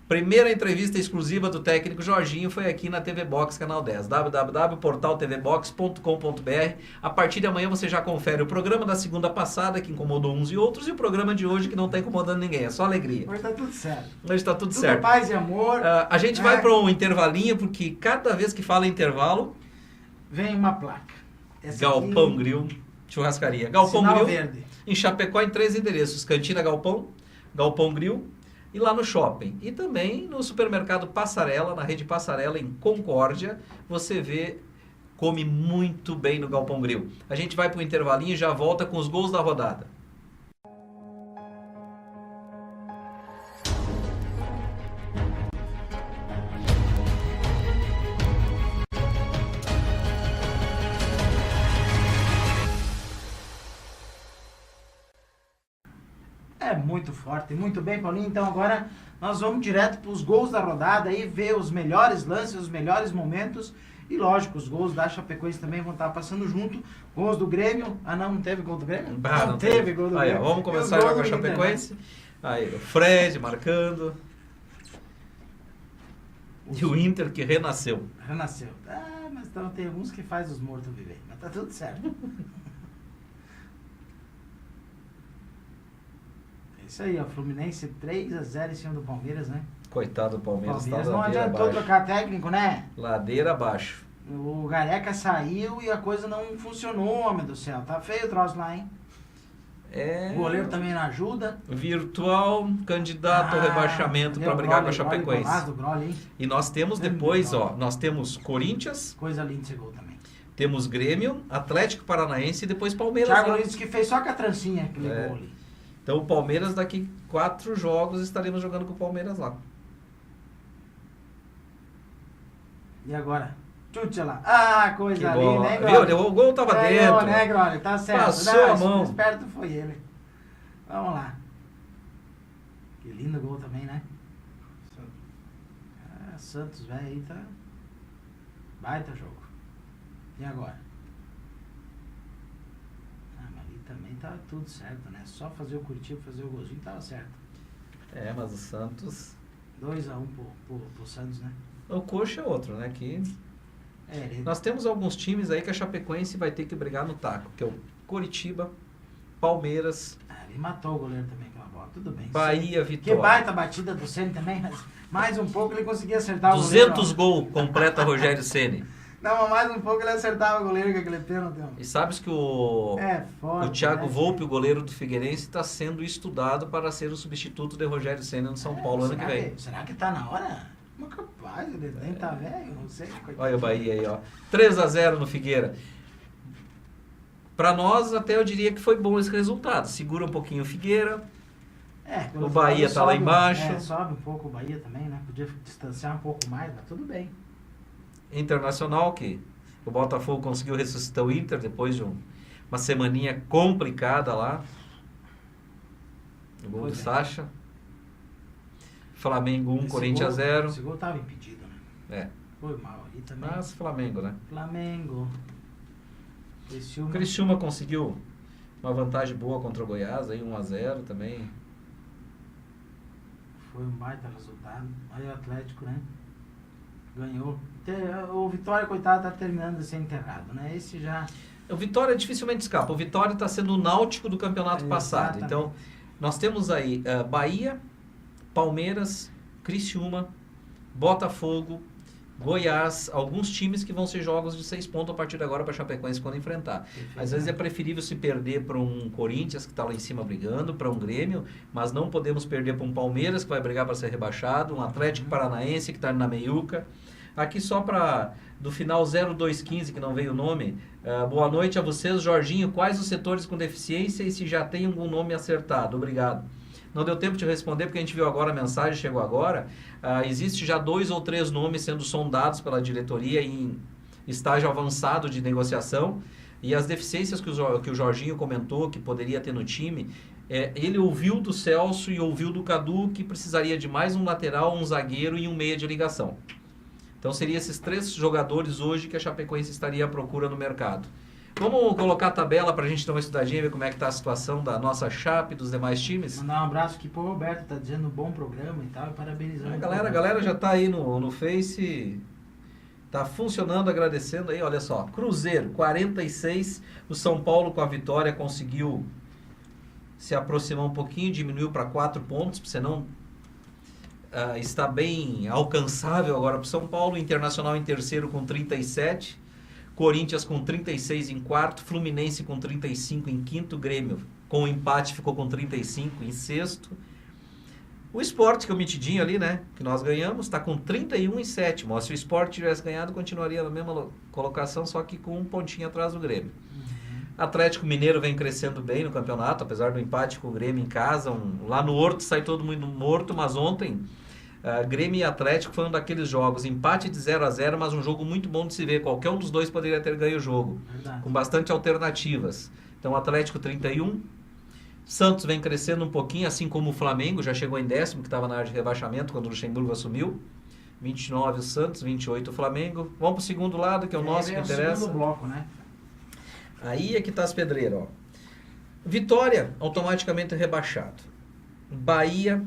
Primeira entrevista exclusiva do técnico Jorginho foi aqui na TV Box Canal 10, www.portaltvbox.com.br. A partir de amanhã você já confere o programa da segunda passada, que incomodou uns e outros, e o programa de hoje, que não está incomodando ninguém, é só alegria. Hoje tá tudo certo. Hoje está tudo certo. Paz e amor. A gente vai para um intervalinho, porque cada vez que fala intervalo... Vem uma placa. Essa Galpão aqui, Grill, churrascaria. Galpão Sinal Grill, verde. em Chapecó, em 3 endereços. Cantina Galpão, Galpão Grill e lá no shopping. E também no supermercado Passarela, na rede Passarela, em Concórdia, você come muito bem no Galpão Grill. A gente vai para o intervalinho e já volta com os gols da rodada. É muito forte, muito bem, Paulinho. Então agora nós vamos direto para os gols da rodada aí, ver os melhores lances, os melhores momentos. E lógico, os gols da Chapecoense também vão estar passando junto. Gols do Grêmio. Ah, não teve gol do Grêmio? Não teve gol do aí, Grêmio. Vamos começar já com a Chapecoense. Aí, o Fred marcando. E o Inter que renasceu. Renasceu. Ah, mas então tem alguns que faz os mortos viver. Mas tá tudo certo. É isso aí, ó. Fluminense 3-0 em cima do Palmeiras, né? Coitado do Palmeiras, Palmeiras tá não ladeira adiantou abaixo. trocar técnico, né? Ladeira abaixo. O Gareca saiu e a coisa não funcionou, homem do céu. Tá feio o troço lá, hein? É... O goleiro também não ajuda. Virtual candidato ao rebaixamento para brigar com a Chapecoense. E nós temos depois, ó, nós temos Corinthians, coisa linda esse gol também. Temos Grêmio, Atlético Paranaense e depois Palmeiras. Thiago Luiz que fez só com a trancinha aquele gol ali. Então o Palmeiras daqui 4 jogos estaremos jogando com o Palmeiras lá. E agora? Chute lá. Ah, coisa linda, hein, Groli? Viu? O gol tava dentro. Né, Groli? Tá certo. Passou a mão. O esperto foi ele. Vamos lá. Que lindo gol também, né? Ah, Santos, velho, aí tá... Baita jogo. E agora? Ah, mas ali também tá tudo certo, né? Só fazer o Curitiba, fazer o golzinho, tava certo. É, mas o Santos... 2-1 pro Santos, né? O Coxa é outro, né? Nós temos alguns times aí que a Chapecoense vai ter que brigar no taco, que é o Coritiba, Palmeiras... Ele matou o goleiro também com a bola, tudo bem. Bahia, sim. Vitória. Que baita batida do Ceni também, mas mais um pouco ele conseguia acertar o 200 gols completa Rogério Ceni. Não, mas mais um pouco ele acertava o goleiro com aquele pênalti. E sabes que o Thiago Volpe, o goleiro do Figueirense, está sendo estudado para ser o substituto de Rogério Ceni no São Paulo ano que vem. Será que tá na hora? Mas capaz, ele nem tá velho, não sei. Olha o Bahia aí, ó. 3-0 no Figueira. Para nós, até eu diria que foi bom esse resultado. Segura um pouquinho o Figueira. O Bahia tá lá embaixo. Sobe um pouco o Bahia também, né? Podia distanciar um pouco mais, mas tudo bem. Internacional, que o Botafogo conseguiu ressuscitar o Inter depois de uma semaninha complicada lá. O gol do Sacha. Flamengo 1, Corinthians 0. Esse gol tava impedido, né? Foi mal ali também. Mas Flamengo, né? Flamengo. O Criciúma conseguiu uma vantagem boa contra o Goiás, aí 1-0 também. Foi um baita resultado. Aí o Atlético, né? Ganhou. O Vitória, coitado, tá terminando de ser enterrado, né? Esse já... O Vitória dificilmente escapa. O Vitória está sendo o náutico do campeonato passado. Exatamente. Então, nós temos aí Bahia, Palmeiras, Criciúma, Botafogo, Goiás, alguns times que vão ser jogos de 6 pontos a partir de agora para a Chapecoense quando enfrentar. Às vezes é preferível se perder para um Corinthians que está lá em cima brigando, para um Grêmio, mas não podemos perder para um Palmeiras que vai brigar para ser rebaixado, um Atlético Paranaense que está na meiuca. Aqui só para do final 0215, que não veio o nome, boa noite a vocês, Jorginho, quais os setores com deficiência e se já tem algum nome acertado? Obrigado. Não deu tempo de responder porque a gente viu agora a mensagem, chegou agora. Existe já 2 ou 3 nomes sendo sondados pela diretoria em estágio avançado de negociação. E as deficiências que o Jorginho comentou que poderia ter no time, ele ouviu do Celso e ouviu do Cadu que precisaria de mais um lateral, um zagueiro e um meia de ligação. Então seriam esses 3 jogadores hoje que a Chapecoense estaria à procura no mercado. Vamos colocar a tabela para a gente dar uma estudadinha e ver como é que está a situação da nossa Chape e dos demais times? Mandar um abraço aqui pro Roberto, tá dizendo bom programa e tal, e parabenizando. A galera já está aí no Face, tá funcionando, agradecendo aí, olha só. Cruzeiro, 46, o São Paulo com a vitória conseguiu se aproximar um pouquinho, diminuiu para 4 pontos, senão está bem alcançável agora para o São Paulo. Internacional em terceiro com 37, Corinthians com 36 em quarto, Fluminense com 35 em quinto, Grêmio com o empate ficou com 35 em sexto. O Sport, que é o mitidinho ali, né, que nós ganhamos, está com 31 em sétimo. Ó, se o Sport tivesse ganhado, continuaria na mesma colocação, só que com um pontinho atrás do Grêmio. Atlético Mineiro vem crescendo bem no campeonato, apesar do empate com o Grêmio em casa. Lá no Horto sai todo mundo morto, mas ontem Grêmio e Atlético foi um daqueles jogos, empate de 0-0, mas um jogo muito bom de se ver. Qualquer um dos dois poderia ter ganho o jogo, com bastante alternativas. Então Atlético 31, Santos vem crescendo um pouquinho, assim como o Flamengo, já chegou em 10º, que estava na área de rebaixamento quando o Luxemburgo assumiu. 29 o Santos, 28 o Flamengo. Vamos para o segundo lado, que é o nosso que interessa. O segundo bloco, né? Aí é que está as pedreiras, ó. Vitória, automaticamente rebaixado. Bahia,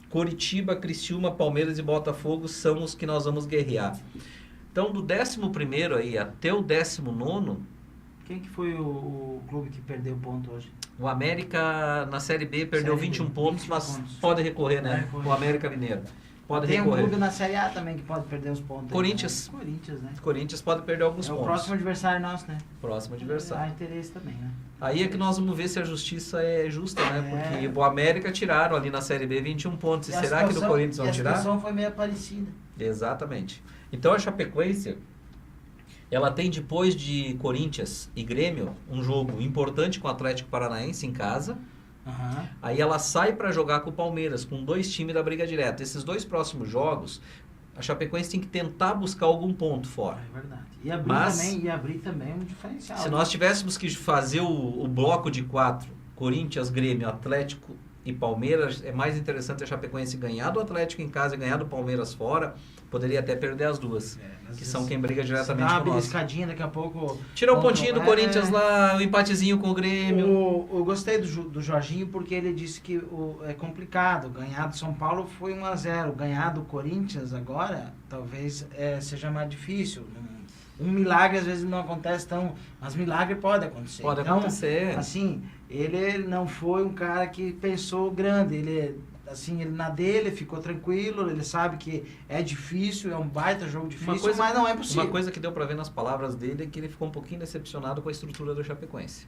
Coritiba, Criciúma, Palmeiras e Botafogo são os que nós vamos guerrear. Então, do 11º aí até o 19º... Quem que foi o clube que perdeu ponto hoje? O América, na Série B, perdeu 21 pontos, mas pode recorrer, né? O América Mineiro. Pode recorrer. Tem um clube na Série A também que pode perder os pontos. Corinthians. Aí, né? Corinthians, né? Corinthians pode perder alguns pontos. É o próximo adversário nosso, né? Próximo adversário. Há interesse também, né? Aí é que nós vamos ver se a justiça é justa, né? Porque o América tiraram ali na Série B 21 pontos. E será que do Corinthians vão tirar? A situação foi meio parecida. Exatamente. Então a Chapecoense, ela tem depois de Corinthians e Grêmio um jogo importante com o Atlético Paranaense em casa. Aí ela sai para jogar com o Palmeiras, com 2 times da briga direta. Esses 2 próximos jogos, a Chapecoense tem que tentar buscar algum ponto fora. É verdade. E abrir também um diferencial. Se nós tivéssemos que fazer o bloco de 4, Corinthians, Grêmio, Atlético e Palmeiras, é mais interessante a Chapecoense ganhar do Atlético em casa e ganhar do Palmeiras fora. Poderia até perder as duas, que são quem briga diretamente com nós. Dá uma beliscadinha daqui a pouco. Tira o pontinho do Corinthians lá, o empatezinho com o Grêmio. Eu gostei do Jorginho porque ele disse que é complicado. Ganhar do São Paulo foi 1-0. Ganhar do Corinthians agora talvez seja mais difícil. Um milagre às vezes não acontece tão... Mas milagre pode acontecer. Pode acontecer. Assim, ele não foi um cara que pensou grande. Ele na dele, ficou tranquilo, ele sabe que é difícil, é um baita jogo difícil, mas não é possível. Uma coisa que deu para ver nas palavras dele é que ele ficou um pouquinho decepcionado com a estrutura do Chapecoense.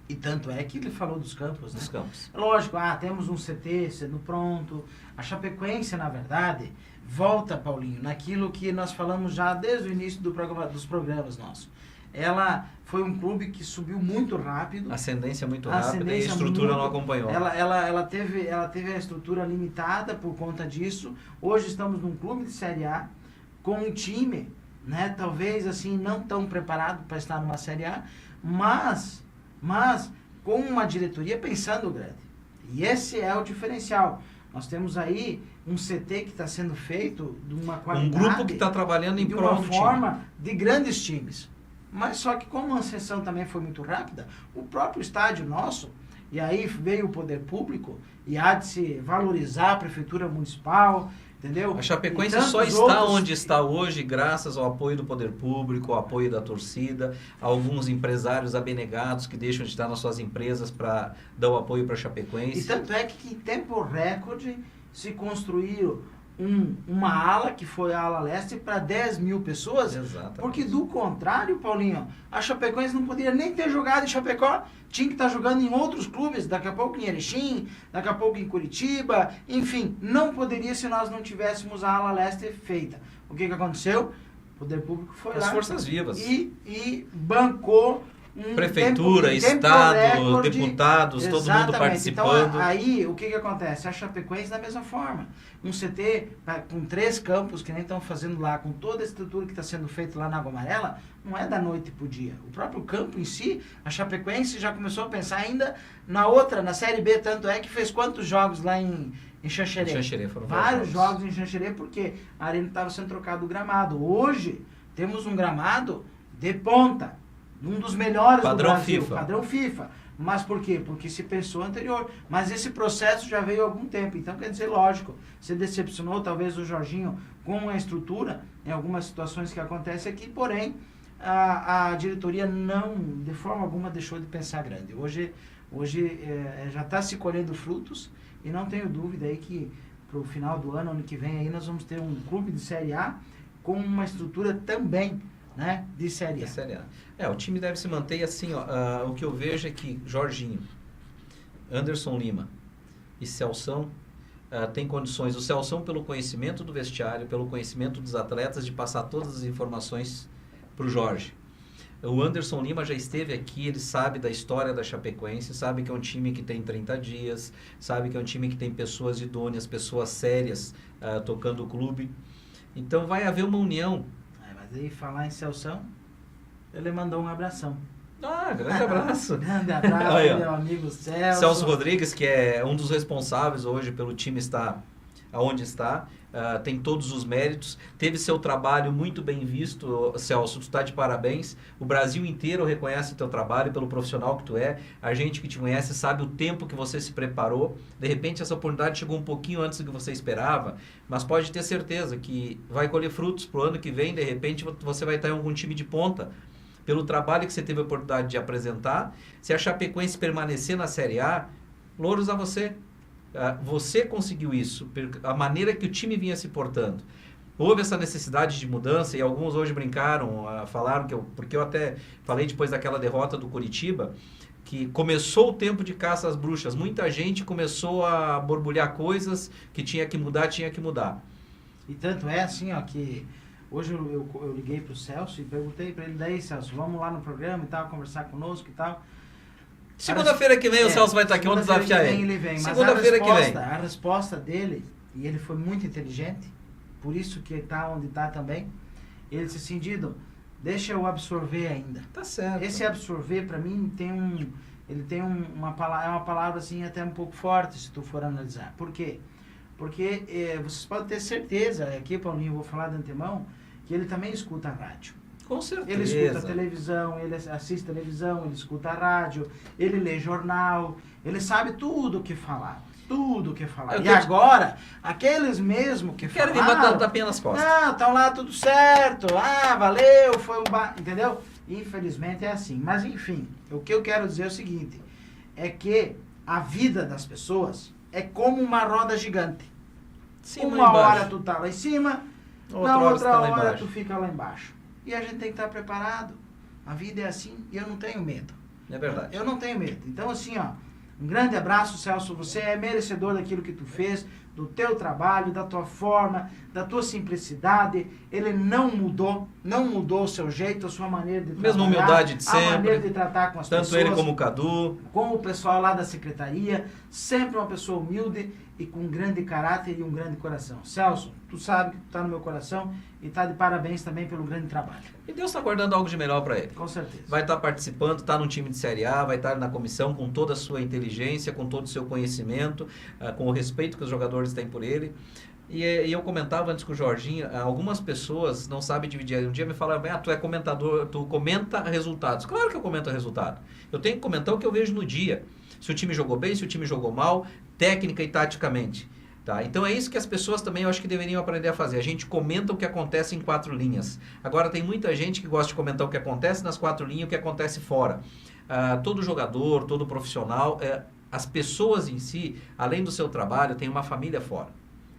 E tanto é que ele falou dos campos, né? Dos campos. Lógico, temos um CT sendo pronto. A Chapecoense, na verdade, volta, Paulinho, naquilo que nós falamos já desde o início dos programas nossos. Ela foi um clube que subiu muito rápido. Ascendência muito rápida e a estrutura não acompanhou. Ela teve a estrutura limitada por conta disso. Hoje estamos num clube de Série A com um time, né, talvez assim não tão preparado para estar numa Série A, mas com uma diretoria pensando grande. E esse é o diferencial. Nós temos aí um CT que está sendo feito de uma qualidade... Um grupo que está trabalhando em prol do time. De uma forma de grandes times. Mas só que como a ascensão também foi muito rápida, o próprio estádio nosso, e aí veio o poder público, e há de se valorizar a prefeitura municipal, entendeu? A Chapecoense só está onde está hoje graças ao apoio do poder público, ao apoio da torcida, alguns empresários abnegados que deixam de estar nas suas empresas para dar o apoio para a Chapecoense. E tanto é que em tempo recorde se construíram uma ala, que foi a ala leste, para 10 mil pessoas. Exatamente. Porque do contrário, Paulinho, a Chapecoense não poderia nem ter jogado em Chapecó, tinha que estar jogando em outros clubes, daqui a pouco em Erechim, daqui a pouco em Curitiba, enfim, não poderia se nós não tivéssemos a ala leste feita. O que aconteceu? O poder público foi As lá forças vivas. e bancou Prefeitura, Estado, deputados, todo mundo participando. Então, aí, o que acontece? A Chapecoense da mesma forma. Um CT com 3 campos, que nem estão fazendo lá, com toda a estrutura que está sendo feita lá na Água Amarela, não é da noite para o dia. O próprio campo em si, a Chapecoense já começou a pensar ainda na Série B, tanto é que fez quantos jogos lá em Xanxerê? Em Xanxerê foram vários jogos em Xanxerê, porque a arena estava sendo trocado o gramado. Hoje, temos um gramado de ponta. Um dos melhores padrão do Brasil, FIFA. Padrão FIFA. Mas por quê? Porque se pensou anterior. Mas esse processo já veio há algum tempo. Então, quer dizer, lógico, se decepcionou talvez o Jorginho com a estrutura, em algumas situações que acontecem aqui, porém, a diretoria não, de forma alguma, deixou de pensar grande. Hoje já está se colhendo frutos e não tenho dúvida aí que para o final do ano que vem, aí nós vamos ter um clube de Série A com uma estrutura também, né, de Série A. O time deve se manter assim, ó, o que eu vejo é que Jorginho, Anderson Lima e Celção têm condições, o Celção pelo conhecimento do vestiário, pelo conhecimento dos atletas, de passar todas as informações para o Jorge. O Anderson Lima já esteve aqui, ele sabe da história da Chapecoense, sabe que é um time que tem 30 dias, sabe que é um time que tem pessoas idôneas, pessoas sérias tocando o clube. Então vai haver uma união. Mas aí falar em Celção, ele mandou um abração. Grande abraço. Grande abraço, Aí, meu amigo Celso. Celso Rodrigues, que é um dos responsáveis hoje pelo time estar aonde está, tem todos os méritos, teve seu trabalho muito bem visto, Celso, tu está de parabéns, o Brasil inteiro reconhece o teu trabalho pelo profissional que tu é, a gente que te conhece sabe o tempo que você se preparou, de repente essa oportunidade chegou um pouquinho antes do que você esperava, mas pode ter certeza que vai colher frutos pro ano que vem, de repente você vai estar em algum time de ponta, pelo trabalho que você teve a oportunidade de apresentar. Se a Chapecoense permanecer na Série A, louros a você. Você conseguiu isso, a maneira que o time vinha se portando. Houve essa necessidade de mudança e alguns hoje brincaram, falaram porque eu até falei depois daquela derrota do Curitiba, que começou o tempo de caça às bruxas. Muita gente começou a borbulhar coisas que tinha que mudar. E tanto é assim, ó, que hoje eu liguei pro Celso e perguntei para ele, daí Celso, vamos lá no programa e tal, conversar conosco e tal. Segunda-feira que vem o Celso vai estar aqui, vamos desafiar ele. Segunda-feira que vem. A resposta dele, e ele foi muito inteligente, por isso que está onde está também, ele disse assim, Dido, deixa eu absorver ainda. Tá certo. Esse absorver, para mim, ele tem uma palavra assim até um pouco forte, se tu for analisar. Por quê? Porque vocês podem ter certeza, aqui, Paulinho, eu vou falar de antemão, que ele também escuta a rádio. Com certeza. Ele escuta a televisão, ele assiste televisão, ele escuta a rádio, ele lê jornal, ele sabe tudo o que falar. Tudo o que falar. E agora, aqueles mesmo que quero falaram... vir bater tapinha nas costas. Não, estão lá tudo certo. Valeu, foi entendeu? Infelizmente é assim. Mas enfim, o que eu quero dizer é o seguinte, é que a vida das pessoas é como uma roda gigante. Uma hora tu tá lá em cima, na outra hora tu fica lá embaixo. E a gente tem que estar preparado. A vida é assim e eu não tenho medo. É verdade. Eu não tenho medo. Então, assim, ó, um grande abraço, Celso. Você é merecedor daquilo que tu fez, do teu trabalho, da tua forma, da tua simplicidade. Ele não mudou o seu jeito, a sua maneira de trabalhar. Mesma humildade de sempre. A maneira de tratar com as pessoas. Tanto ele como o Cadu. Com o pessoal lá da secretaria. Sempre uma pessoa humilde e com um grande caráter e um grande coração. Celso, tu sabe que tu tá no meu coração e tá de parabéns também pelo grande trabalho. E Deus está guardando algo de melhor para ele. Com certeza. Vai estar participando, está no time de Série A, vai estar na comissão com toda a sua inteligência, com todo o seu conhecimento, com o respeito que os jogadores têm por ele. E eu comentava antes com o Jorginho, algumas pessoas não sabem dividir. Um dia me falaram, tu é comentador, tu comenta resultados. Claro que eu comento resultado. Eu tenho que comentar o que eu vejo no dia. Se o time jogou bem, se o time jogou mal, técnica e taticamente. Tá? Então é isso que as pessoas também eu acho que deveriam aprender a fazer. A gente comenta o que acontece em 4 linhas. Agora tem muita gente que gosta de comentar o que acontece nas 4 linhas e o que acontece fora. Todo jogador, todo profissional, as pessoas em si, além do seu trabalho, tem uma família fora.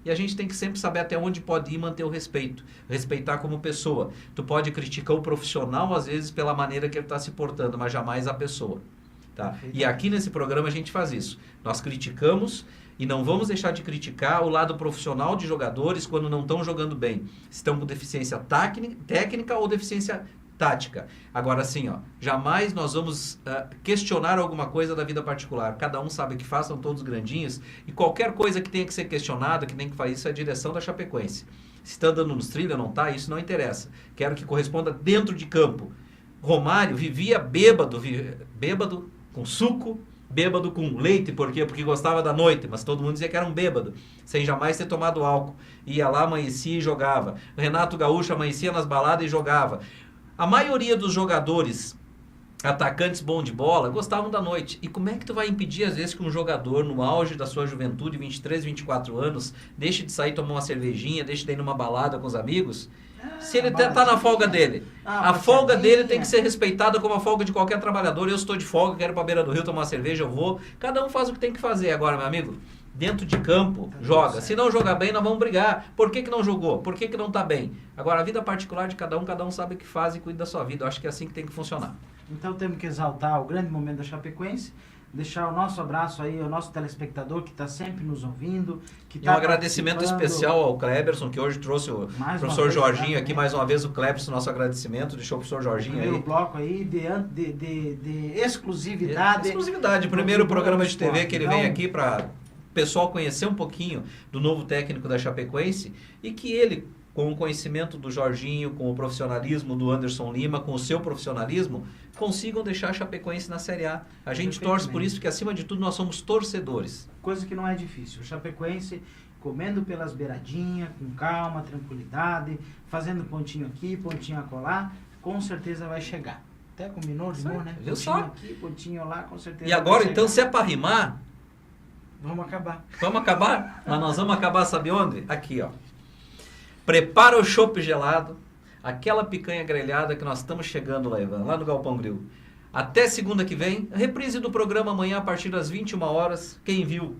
E a gente tem que sempre saber até onde pode ir e manter o respeito. Respeitar como pessoa. Tu pode criticar o profissional, às vezes, pela maneira que ele está se portando, mas jamais a pessoa. Tá? E aqui nesse programa a gente faz isso. Nós criticamos e não vamos deixar de criticar o lado profissional de jogadores quando não estão jogando bem. Se estão com deficiência técnica ou deficiência tática. Agora sim, ó, jamais nós vamos questionar alguma coisa da vida particular. Cada um sabe o que faz, são todos grandinhos. E qualquer coisa que tenha que ser questionada, que tem que fazer isso, é a direção da Chapecoense. Se está andando nos trilhos ou não está, isso não interessa. Quero que corresponda dentro de campo. Romário vivia bêbado com suco, bêbado com leite, por quê? Porque gostava da noite, mas todo mundo dizia que era um bêbado, sem jamais ter tomado álcool. Ia lá, amanhecia e jogava. O Renato Gaúcho amanhecia nas baladas e jogava. A maioria dos jogadores, atacantes bons de bola, gostavam da noite. E como é que tu vai impedir, às vezes, que um jogador, no auge da sua juventude, 23, 24 anos, deixe de sair tomar uma cervejinha, deixe de ir numa balada com os amigos? Se ele está na folga dele. A folga dele tem que ser respeitada como a folga de qualquer trabalhador. Eu estou de folga, quero ir para a beira do rio tomar uma cerveja, eu vou. Cada um faz o que tem que fazer. Agora, meu amigo, dentro de campo, joga. Se não jogar bem, nós vamos brigar. Por que não jogou? Por que não está bem? Agora, a vida particular de cada um sabe o que faz e cuida da sua vida. Eu acho que é assim que tem que funcionar. Então temos que exaltar o grande momento da Chapecoense, deixar o nosso abraço aí ao nosso telespectador que está sempre nos ouvindo. E um agradecimento especial ao Cleberson, que hoje trouxe o professor Jorginho aqui, mais uma vez o Cleberson, nosso agradecimento, deixou o professor Jorginho aí. Primeiro bloco aí de exclusividade. Exclusividade, primeiro programa de TV que ele vem aqui para o pessoal conhecer um pouquinho do novo técnico da Chapecoense e que ele, com o conhecimento do Jorginho, com o profissionalismo do Anderson Lima, com o seu profissionalismo, consigam deixar a Chapecoense na Série A. A gente torce por isso, porque acima de tudo nós somos torcedores. Coisa que não é difícil. O Chapecoense comendo pelas beiradinhas, com calma, tranquilidade, fazendo pontinho aqui, pontinho acolá, com certeza vai chegar. Até combinou de novo, né? Viu pontinho só? Aqui, pontinho lá, com certeza. E agora, então, se é para rimar... Vamos acabar. Vamos acabar? Mas nós vamos acabar, sabe onde? Aqui, ó. Prepara o chopp gelado, aquela picanha grelhada que nós estamos chegando lá, Ivan, lá no Galpão Grill. Até segunda que vem, reprise do programa amanhã a partir das 21 horas. Quem viu,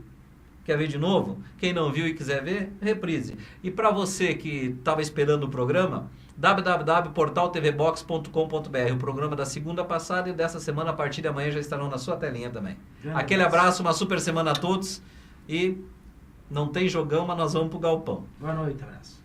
quer ver de novo? Quem não viu e quiser ver, reprise. E para você que estava esperando o programa, www.portaltvbox.com.br. O programa da segunda passada e dessa semana, a partir de amanhã, já estarão na sua telinha também. Aquele abraço, uma super semana a todos. E não tem jogão, mas nós vamos pro Galpão. Boa noite, abraço.